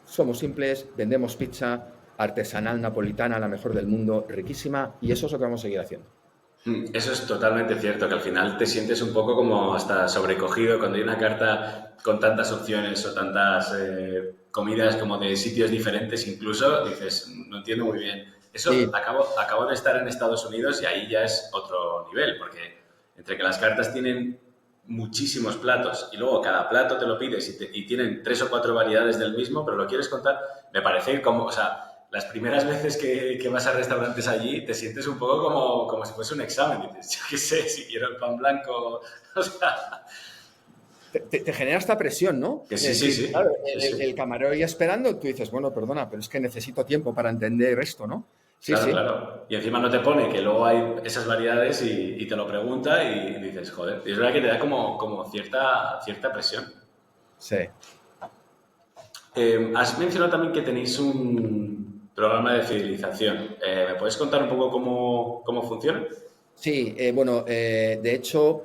Somos simples, vendemos pizza artesanal napolitana, la mejor del mundo, riquísima, y eso es lo que vamos a seguir haciendo. Eso es totalmente cierto, que al final te sientes un poco como hasta sobrecogido cuando hay una carta con tantas opciones o tantas comidas como de sitios diferentes incluso, dices, no entiendo muy bien. Eso, Sí, acabo de estar en Estados Unidos y ahí ya es otro nivel, porque entre que las cartas tienen muchísimos platos y luego cada plato te lo pides y tienen 3 o 4 variedades del mismo, pero lo quieres contar, me parece como, o sea, las primeras veces que vas a restaurantes allí te sientes un poco como si fuese un examen. Dices, yo qué sé, si quiero el pan blanco, o sea, te genera esta presión, ¿no? que De sí, sí, decir, claro, sí, sí, el sí. camarero ya esperando, tú dices, bueno, perdona, pero es que necesito tiempo para entender esto, ¿no? Sí, Claro, sí, claro. Y encima no te pone que luego hay esas variedades y te lo pregunta y dices, joder, y es verdad que te da como cierta presión. sí. Has mencionado también que tenéis un programa de fidelización. ¿Me puedes contar un poco cómo funciona? Sí, bueno, de hecho,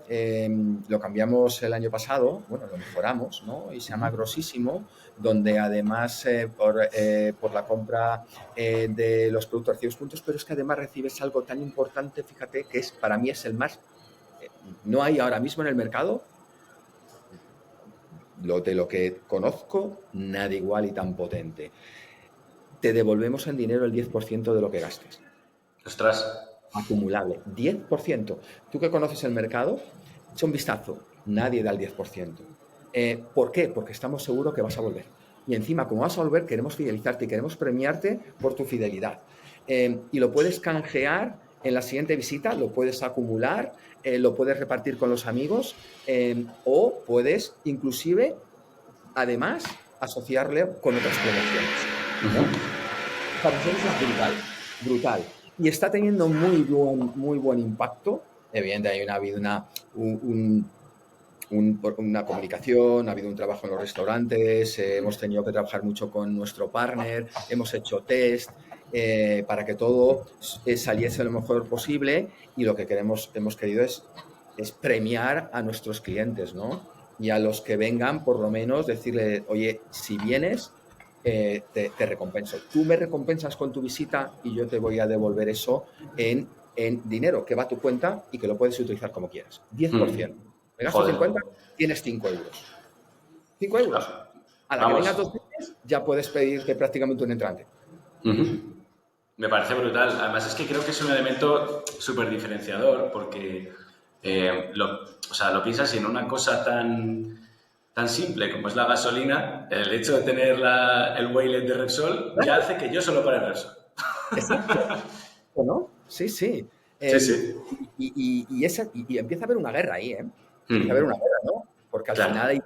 lo cambiamos el año pasado, bueno, lo mejoramos, ¿no? Y se llama Grosísimo, donde además por la compra de los productos recibes puntos, pero es que además recibes algo tan importante, fíjate, que es para mí es el más, no hay ahora mismo en el mercado, de lo que conozco, nada igual y tan potente. Te devolvemos en dinero el 10% de lo que gastes. Ostras. Acumulable, 10%. Tú que conoces el mercado, echa un vistazo, nadie da el 10%. ¿Por qué? Porque estamos seguros que vas a volver. Y encima, como vas a volver, queremos fidelizarte y queremos premiarte por tu fidelidad. Y lo puedes canjear en la siguiente visita, lo puedes acumular, lo puedes repartir con los amigos o puedes inclusive, además, asociarle con otras promociones, ¿no? Para nosotros es brutal, brutal. Y está teniendo muy buen impacto. Evidentemente, ha habido una comunicación, ha habido un trabajo en los restaurantes, hemos tenido que trabajar mucho con nuestro partner, hemos hecho test para que todo saliese lo mejor posible, y lo que hemos querido es premiar a nuestros clientes, ¿no? Y a los que vengan, por lo menos, decirle, oye, si vienes, te recompenso. Tú me recompensas con tu visita y yo te voy a devolver eso en dinero que va a tu cuenta y que lo puedes utilizar como quieras. 10%. Me gasto Joder. 50, tienes 5 euros. 5 euros. Ah, A la que vamos. vengas 2 veces, ya puedes pedirte prácticamente un entrante. Me parece brutal. Además, es que creo que es un elemento súper diferenciador porque o sea, lo piensas y en una cosa tan simple como es la gasolina, el hecho de tener el Waylet de Repsol ya hace que yo solo pare Repsol. Exacto. ¿No? Sí, sí. Sí, sí. Y empieza a haber una guerra ahí, ¿eh? Empieza a haber una guerra, ¿no? Porque al Claro. final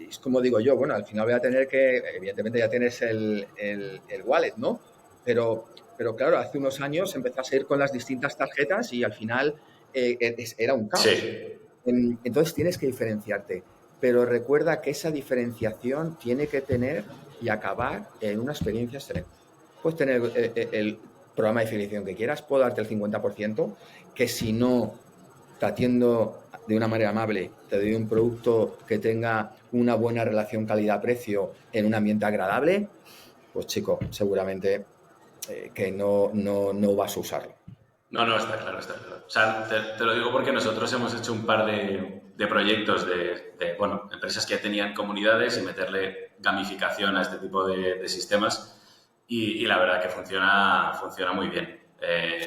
es como digo yo, bueno, al final voy a tener que, evidentemente ya tienes el wallet, ¿no? Pero claro, hace unos años empezaste a ir con las distintas tarjetas y al final era un caos. Sí. Entonces tienes que diferenciarte. Pero recuerda que esa diferenciación tiene que tener y acabar en una experiencia excelente. Puedes tener el programa de fidelización que quieras, puedo darte el 50%, que si no te atiendo de una manera amable, te doy un producto que tenga una buena relación calidad-precio en un ambiente agradable, pues chico, seguramente que no vas a usarlo. No, está claro, está claro. O sea, te lo digo porque nosotros hemos hecho un par de proyectos bueno, empresas que ya tenían comunidades y meterle gamificación a este tipo de sistemas y la verdad que funciona muy bien.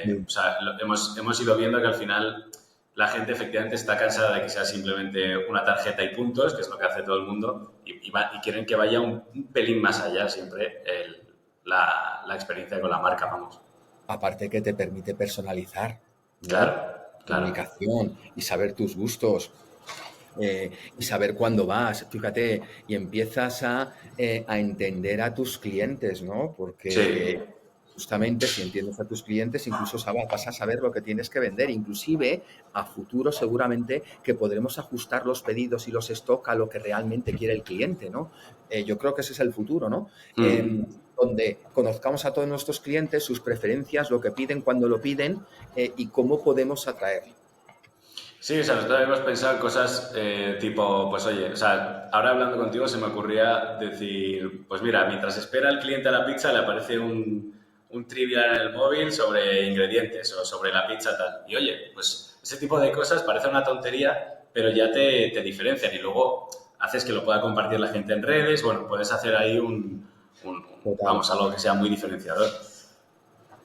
Sí. O sea, hemos ido viendo que al final la gente efectivamente está cansada de que sea simplemente una tarjeta y puntos, que es lo que hace todo el mundo, y quieren que vaya un pelín más allá siempre la experiencia con la marca, vamos. Aparte que te permite personalizar, Claro, ¿no? claro. Comunicación y saber tus gustos. Y saber cuándo vas, fíjate, y empiezas a entender a tus clientes, ¿no? Porque Sí. justamente si entiendes a tus clientes, incluso vas a saber lo que tienes que vender. Inclusive a futuro seguramente que podremos ajustar los pedidos y los stock a lo que realmente quiere el cliente, ¿no? Yo creo que ese es el futuro, ¿no? Donde conozcamos a todos nuestros clientes, sus preferencias, lo que piden, cuando lo piden, y cómo podemos atraerlo. Sí, o sea, nosotros habíamos pensado en cosas tipo, pues oye, o sea, ahora hablando contigo se me ocurría decir, pues mira, mientras espera el cliente a la pizza le aparece un trivial en el móvil sobre ingredientes o sobre la pizza tal. Y oye, pues ese tipo de cosas parece una tontería, pero ya te diferencian y luego haces que lo pueda compartir la gente en redes, bueno, puedes hacer ahí Total. vamos, algo que sea muy diferenciador.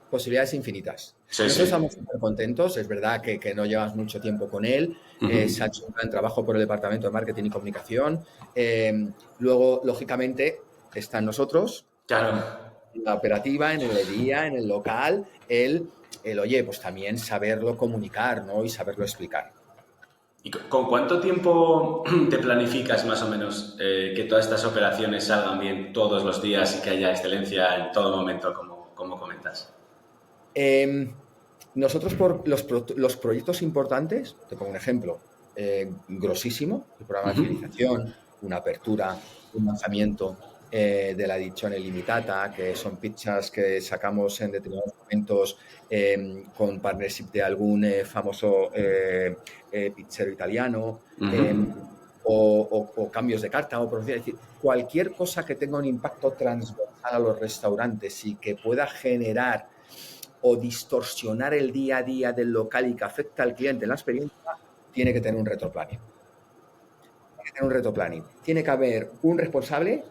Posibilidades infinitas. Sí, Nosotros sí. estamos súper contentos, es verdad que no llevas mucho tiempo con él, se ha hecho un gran trabajo por el Departamento de Marketing y Comunicación. Luego, lógicamente, están nosotros, Claro. en la operativa, en el día, en el local, oye, pues también saberlo comunicar, ¿no? Y saberlo explicar. ¿Y con cuánto tiempo te planificas más o menos que todas estas operaciones salgan bien todos los días y que haya excelencia en todo momento, como comentas? Nosotros por los proyectos importantes, te pongo un ejemplo, grosísimo, el programa de fidelización, una apertura, un lanzamiento de la edición limitata, que son pizzas que sacamos en determinados momentos con partnership de algún famoso pizzero italiano, o cambios de carta, o por decir, cualquier cosa que tenga un impacto transversal a los restaurantes y que pueda generar o distorsionar el día a día del local y que afecta al cliente en la experiencia, tiene que tener un retroplanning. Tiene que haber un responsable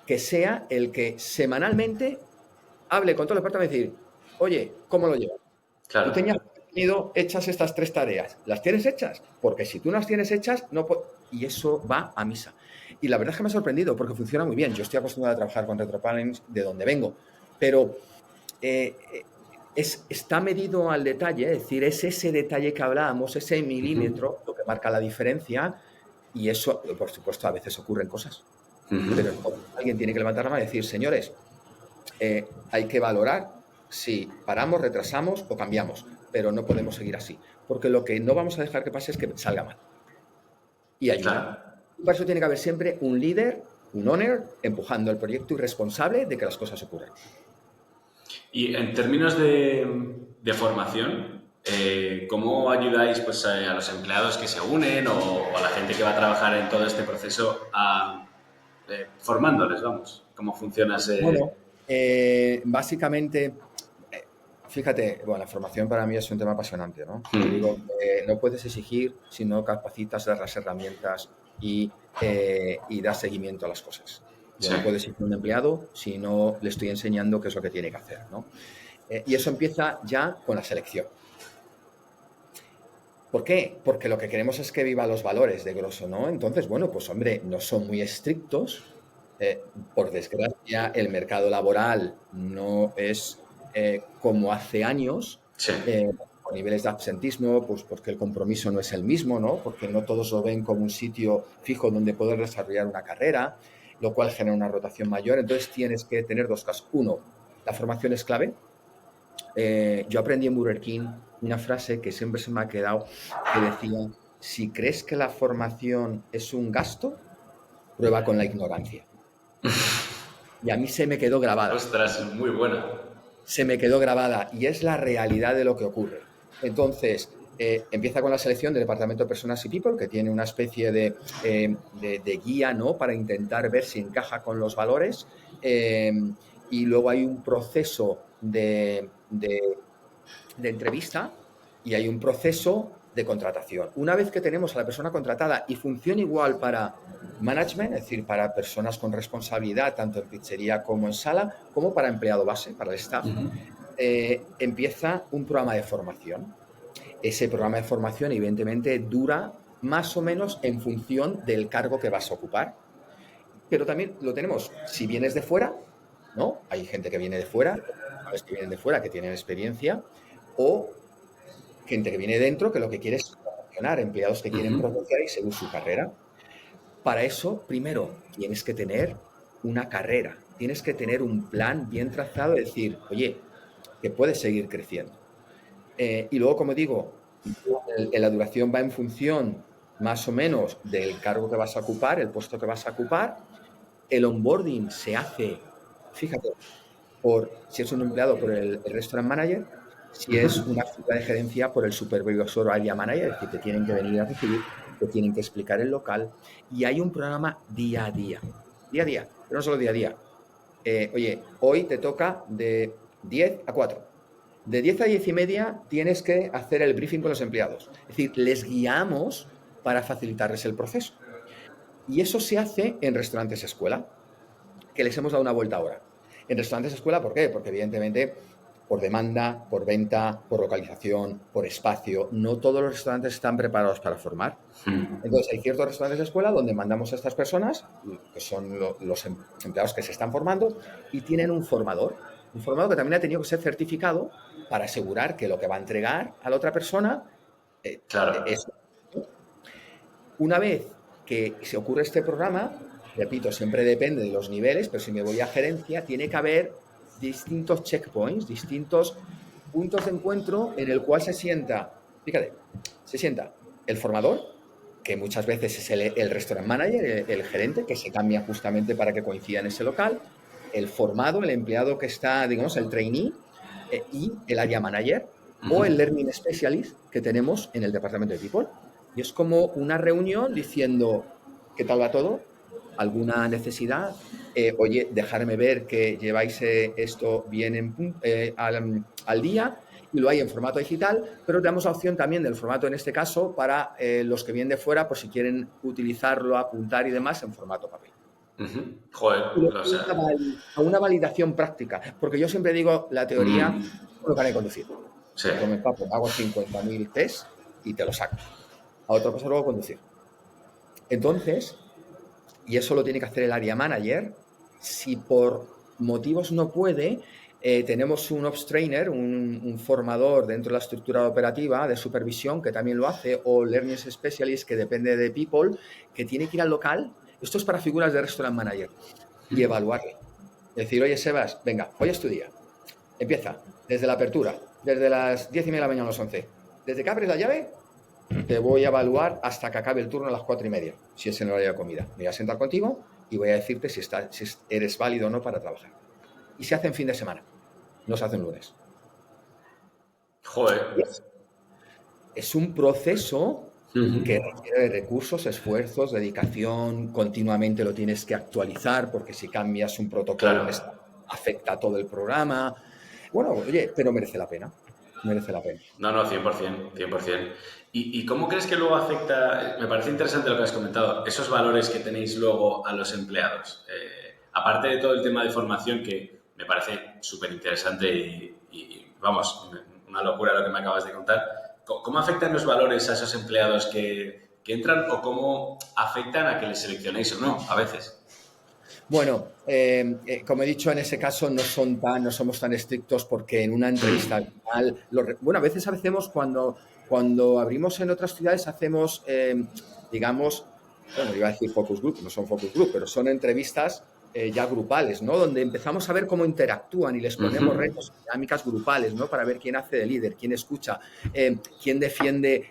que sea el que semanalmente hable con todo el departamento y decir, oye, ¿cómo lo llevas? Tú Claro, tenías tenido hechas estas 3 tareas. ¿Las tienes hechas? Porque si tú no las tienes hechas, no y eso va a misa. Y la verdad es que me ha sorprendido porque funciona muy bien. Yo estoy acostumbrado a trabajar con retroplannings de donde vengo, pero está medido al detalle, es decir, es ese detalle que hablábamos, ese milímetro, lo que marca la diferencia, y eso, por supuesto, a veces ocurren cosas. Pero entonces alguien tiene que levantar la mano y decir, señores, hay que valorar si paramos, retrasamos o cambiamos, pero no podemos seguir así, porque lo que no vamos a dejar que pase es que salga mal. Y ayuda. claro. Y para eso tiene que haber siempre un líder, un owner, empujando el proyecto y responsable de que las cosas ocurran. Y en términos de formación, ¿cómo ayudáis pues, a los empleados que se unen o a la gente que va a trabajar en todo este proceso formándoles, vamos? ¿Cómo funciona ese...? Bueno, básicamente, fíjate, bueno, la formación para mí es un tema apasionante, ¿no? Yo digo que no puedes exigir si no capacitas, das las herramientas y das seguimiento a las cosas. Yo Sí, no puedo exigir a un empleado si no le estoy enseñando qué es lo que tiene que hacer, ¿no? Y eso empieza ya con la selección. ¿Por qué? Porque lo que queremos es que viva los valores de grosso, ¿no? Entonces, bueno, pues hombre, no son muy estrictos. Por desgracia, el mercado laboral no es como hace años, sí. con niveles de absentismo, pues porque el compromiso no es el mismo, ¿no? Porque no todos lo ven como un sitio fijo donde poder desarrollar una carrera, lo cual genera una rotación mayor. Entonces tienes que tener dos casos. Uno, la formación es clave. Yo aprendí en Burger King una frase que siempre se me ha quedado, que decía, si crees que la formación es un gasto, prueba con la ignorancia. Y a mí se me quedó grabada, Ostras, muy buena. se me quedó grabada y es la realidad de lo que ocurre. Entonces, empieza con la selección del Departamento de Personas y People, que tiene una especie de guía, ¿no? Para intentar ver si encaja con los valores. Y luego hay un proceso de entrevista y hay un proceso de contratación. Una vez que tenemos a la persona contratada y funciona igual para management, es decir, para personas con responsabilidad, tanto en pizzería como en sala, como para empleado base, para el staff, empieza un programa de formación. Ese programa de formación, evidentemente, dura más o menos en función del cargo que vas a ocupar. Pero también lo tenemos, si vienes de fuera, ¿no? Hay gente que viene de fuera, profesionales que vienen de fuera, que tienen experiencia, o gente que viene dentro que lo que quiere es promocionar, empleados que quieren promocionar y seguir su carrera. Para eso, primero, tienes que tener una carrera, tienes que tener un plan bien trazado, es decir, oye, que puedes seguir creciendo. Y luego, como digo, la duración va en función más o menos del cargo que vas a ocupar, el puesto que vas a ocupar. El onboarding se hace, fíjate, si es un empleado, por el restaurant manager, si es una figura de gerencia, por el supervisor o área manager, es decir, te tienen que venir a recibir, te tienen que explicar el local, y hay un programa día a día, pero no solo día a día. Oye, hoy te toca de 10 a 4. De 10 a 10 y media tienes que hacer el briefing con los empleados. Es decir, les guiamos para facilitarles el proceso. Y eso se hace en restaurantes escuela, que les hemos dado una vuelta ahora. En restaurantes escuela, ¿por qué? Porque evidentemente por demanda, por venta, por localización, por espacio, no todos los restaurantes están preparados para formar. Entonces hay ciertos restaurantes de escuela donde mandamos a estas personas, que son los empleados que se están formando, y tienen un formador que también ha tenido que ser certificado para asegurar que lo que va a entregar a la otra persona Claro. es... Una vez que se ocurre este programa, repito, siempre depende de los niveles, pero si me voy a gerencia, tiene que haber distintos checkpoints, distintos puntos de encuentro en el cual se sienta, fíjate, se sienta el formador, que muchas veces es el restaurant manager, el gerente, que se cambia justamente para que coincida en ese local, el formado, el empleado que está, digamos, el trainee, y el área manager o el learning specialist que tenemos en el departamento de People. Y es como una reunión diciendo, ¿qué tal va todo? ¿Alguna necesidad? Oye, dejarme ver que lleváis esto bien al día, y lo hay en formato digital, pero damos la opción también del formato, en este caso, para los que vienen de fuera, por si quieren utilizarlo, apuntar y demás, en formato papel. Joder, Y luego o sea, a una validación práctica, porque yo siempre digo, la teoría, no carne de conducir. sí. Yo me empapo, hago 50.000 test y te lo saco. A otra cosa luego conducir. Entonces, y eso lo tiene que hacer el área manager, si por motivos no puede, tenemos un ops trainer, un formador dentro de la estructura operativa de supervisión que también lo hace, o learning specialist que depende de people, que tiene que ir al local. Esto es para figuras de restaurant manager y evaluarle. Decir, oye, Sebas, venga, hoy es tu día. Empieza desde la apertura, desde las 10:30 de la mañana a las 11. Desde que abres la llave, te voy a evaluar hasta que acabe el turno a las 4:30, si es en el horario de comida. Me voy a sentar contigo y voy a decirte si eres válido o no para trabajar. Y se hace en fin de semana. no se hace un lunes. Joder. Es un proceso que Ujú. requiere de recursos, esfuerzos, dedicación, continuamente lo tienes que actualizar porque si cambias un protocolo, Claro. afecta a todo el programa. Bueno, oye, pero merece la pena, merece la pena. No, no, 100%, 100%. ¿Y cómo crees que luego afecta, me parece interesante lo que has comentado, esos valores que tenéis luego a los empleados? Aparte de todo el tema de formación, que me parece súper interesante vamos, una locura lo que me acabas de contar, ¿cómo afectan los valores a esos empleados que entran o cómo afectan a que les seleccionéis o no, a veces? Bueno, como he dicho, en ese caso no somos tan estrictos porque en una entrevista al final, bueno, a veces hacemos cuando abrimos en otras ciudades, hacemos, digamos, bueno, iba a decir focus group, no son focus group, pero son entrevistas ya grupales, ¿no? Donde empezamos a ver cómo interactúan y les ponemos Ujú. retos, dinámicas grupales, ¿no? Para ver quién hace de líder, quién escucha, quién defiende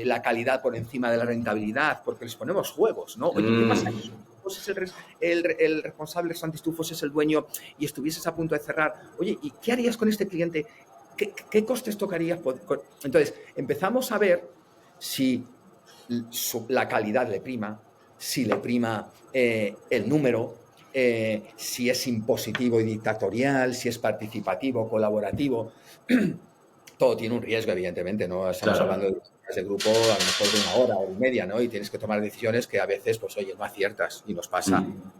la calidad por encima de la rentabilidad, porque les ponemos juegos, ¿no? Oye, ¿qué pasa? Mm, Fueses el responsable, Santi, tú fueses el dueño y estuvieses a punto de cerrar, oye, ¿y qué harías con este cliente? ¿Qué costes tocarías? Entonces, empezamos a ver si la calidad le prima, si le prima el número, si es impositivo y dictatorial, si es participativo, colaborativo. Todo tiene un riesgo, evidentemente, no estamos hablando claro. de grupo a lo mejor de una hora y media, ¿no? Y tienes que tomar decisiones que a veces, pues oye, no aciertas y nos pasa, Mm.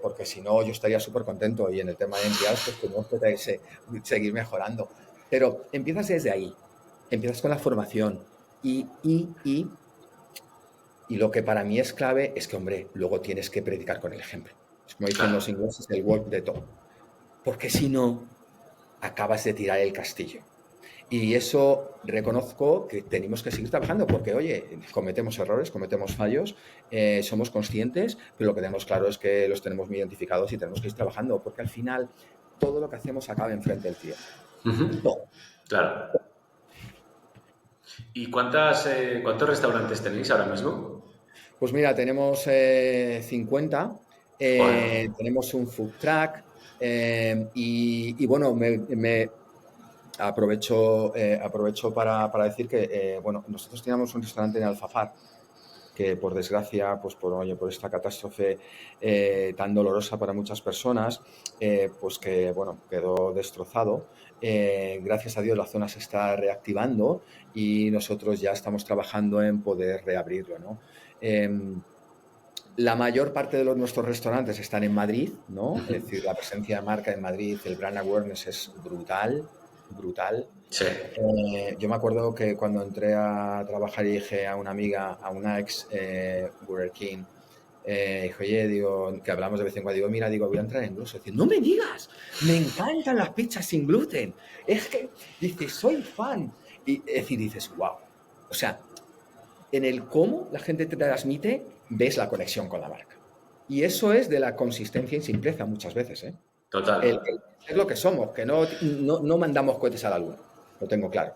porque si no yo estaría súper contento y en el tema de empleados pues tenemos que seguir mejorando. Pero empiezas desde ahí, empiezas con la formación y lo que para mí es clave es que, hombre, luego tienes que predicar con el ejemplo. Es como dicen los Claro. ingleses, el walk the talk, porque si no, acabas de tirar el castillo. Y eso reconozco que tenemos que seguir trabajando porque, oye, cometemos errores, cometemos fallos, somos conscientes, pero lo que tenemos claro es que los tenemos muy identificados y tenemos que ir trabajando porque al final todo lo que hacemos acaba enfrente del cliente. Ujú. Todo. Claro. ¿Y cuántos restaurantes tenéis ahora mismo? Pues mira, tenemos 50, Joder. tenemos un food truck y bueno, aprovecho para decir que, bueno, nosotros teníamos un restaurante en Alfafar que por desgracia, pues oye, por esta catástrofe tan dolorosa para muchas personas, pues que, bueno, quedó destrozado. Gracias a Dios la zona se está reactivando y nosotros ya estamos trabajando en poder reabrirlo, ¿no? La mayor parte de nuestros restaurantes están en Madrid, ¿no? Es decir, la presencia de marca en Madrid, el brand awareness es brutal, brutal. Sí. Yo me acuerdo que cuando entré a trabajar y dije a una amiga, a una ex Burger King, dije, oye, digo, que hablamos de vez en cuando, digo, mira, digo, voy a entrar en Glosso. Dice, no me digas, me encantan las pizzas sin gluten. Es que, dice, soy fan. Y es decir, dices, wow. O sea, en el cómo la gente te transmite, ves la conexión con la marca. Y eso es de la consistencia y simpleza muchas veces, ¿eh? Total. El ser lo que somos, que no mandamos cohetes a la luna, lo tengo claro.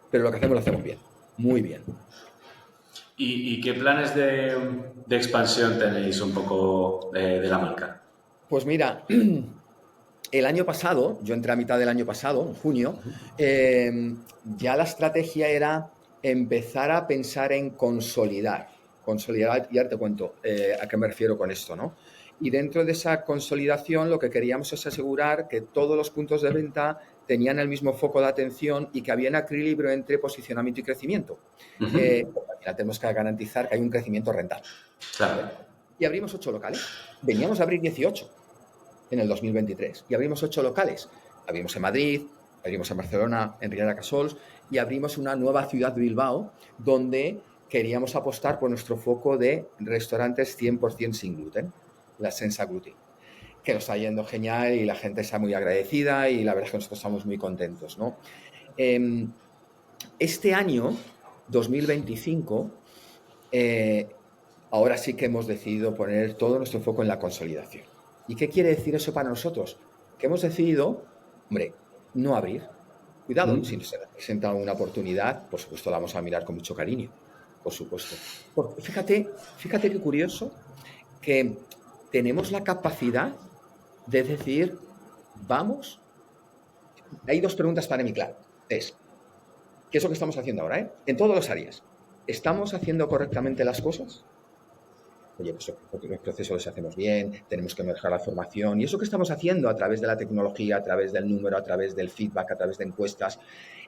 Pero lo que hacemos lo hacemos bien, muy bien. ¿Y qué planes de expansión tenéis un poco de la marca? Pues mira, el año pasado, yo entré a mitad del año pasado, en junio, ya la estrategia era empezar a pensar en consolidar. Consolidar, y ahora te cuento a qué me refiero con esto, ¿no? Y dentro de esa consolidación lo que queríamos es asegurar que todos los puntos de venta tenían el mismo foco de atención y que había un equilibrio entre posicionamiento y crecimiento. Ujú. Porque al final tenemos que garantizar que hay un crecimiento rentable, ¿vale? Claro. Y abrimos 8 locales. Veníamos a abrir 18 en el 2023 y abrimos 8 locales. Abrimos en Madrid, abrimos en Barcelona, en Riera Casols y abrimos una nueva ciudad de Bilbao donde queríamos apostar por nuestro foco de restaurantes 100% sin gluten, la Senza Gluten, que nos está yendo genial y la gente está muy agradecida y la verdad es que nosotros estamos muy contentos, ¿no? Este año, 2025, ahora sí que hemos decidido poner todo nuestro foco en la consolidación. ¿Y qué quiere decir eso para nosotros? Que hemos decidido, hombre, no abrir. Cuidado, si Mm. se nos presenta una oportunidad, por supuesto la vamos a mirar con mucho cariño, por supuesto. Porque fíjate qué curioso que tenemos la capacidad de decir, vamos, hay dos preguntas para mí, claro. Es, ¿qué es lo que estamos haciendo ahora? En todas las áreas. ¿Estamos haciendo correctamente las cosas? Oye, pues los procesos los hacemos bien, tenemos que mejorar la formación. Y eso que estamos haciendo a través de la tecnología, a través del número, a través del feedback, a través de encuestas,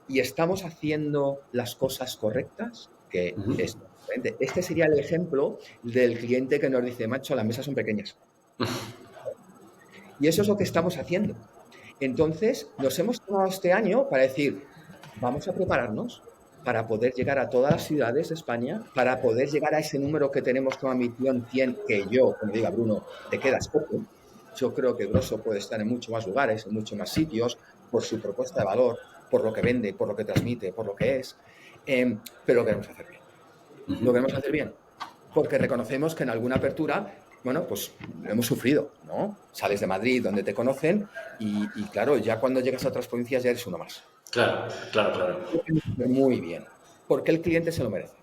y estamos haciendo las cosas correctas, que Ujú. es diferente. Este sería el ejemplo del cliente que nos dice, macho, las mesas son pequeñas. Y eso es lo que estamos haciendo. Entonces, nos hemos tomado este año para decir, vamos a prepararnos para poder llegar a todas las ciudades de España, para poder llegar a ese número que tenemos como ambición 100, que yo, como diga Bruno, te quedas poco. Yo creo que Grosso puede estar en muchos más lugares, en muchos más sitios, por su propuesta de valor, por lo que vende, por lo que transmite, por lo que es. Pero lo queremos hacer bien. Lo queremos hacer bien porque reconocemos que en alguna apertura, bueno, pues lo hemos sufrido, ¿no? Sales de Madrid, donde te conocen, y claro, ya cuando llegas a otras provincias ya eres uno más. Claro, claro, claro. Muy bien, porque el cliente se lo merece.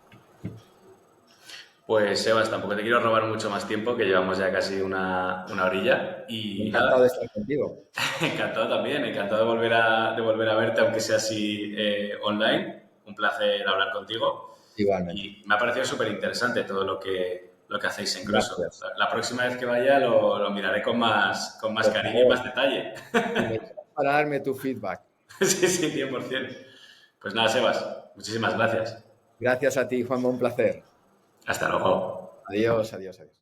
Pues Sebas, tampoco te quiero robar mucho más tiempo, que llevamos ya casi una horilla. Y Encantado de nada, estar contigo. encantado también, encantado de volver a verte, aunque sea así online. Un placer hablar contigo. Igualmente. Y me ha parecido súper interesante todo lo que hacéis en Grosso. Gracias. La próxima vez que vaya lo miraré con más Por cariño y favor, más detalle. y me llamas para darme tu feedback. Sí, sí, 100%. Pues nada, Sebas, muchísimas gracias. Gracias a ti, Juan, un placer. Hasta luego. Adiós, adiós, adiós.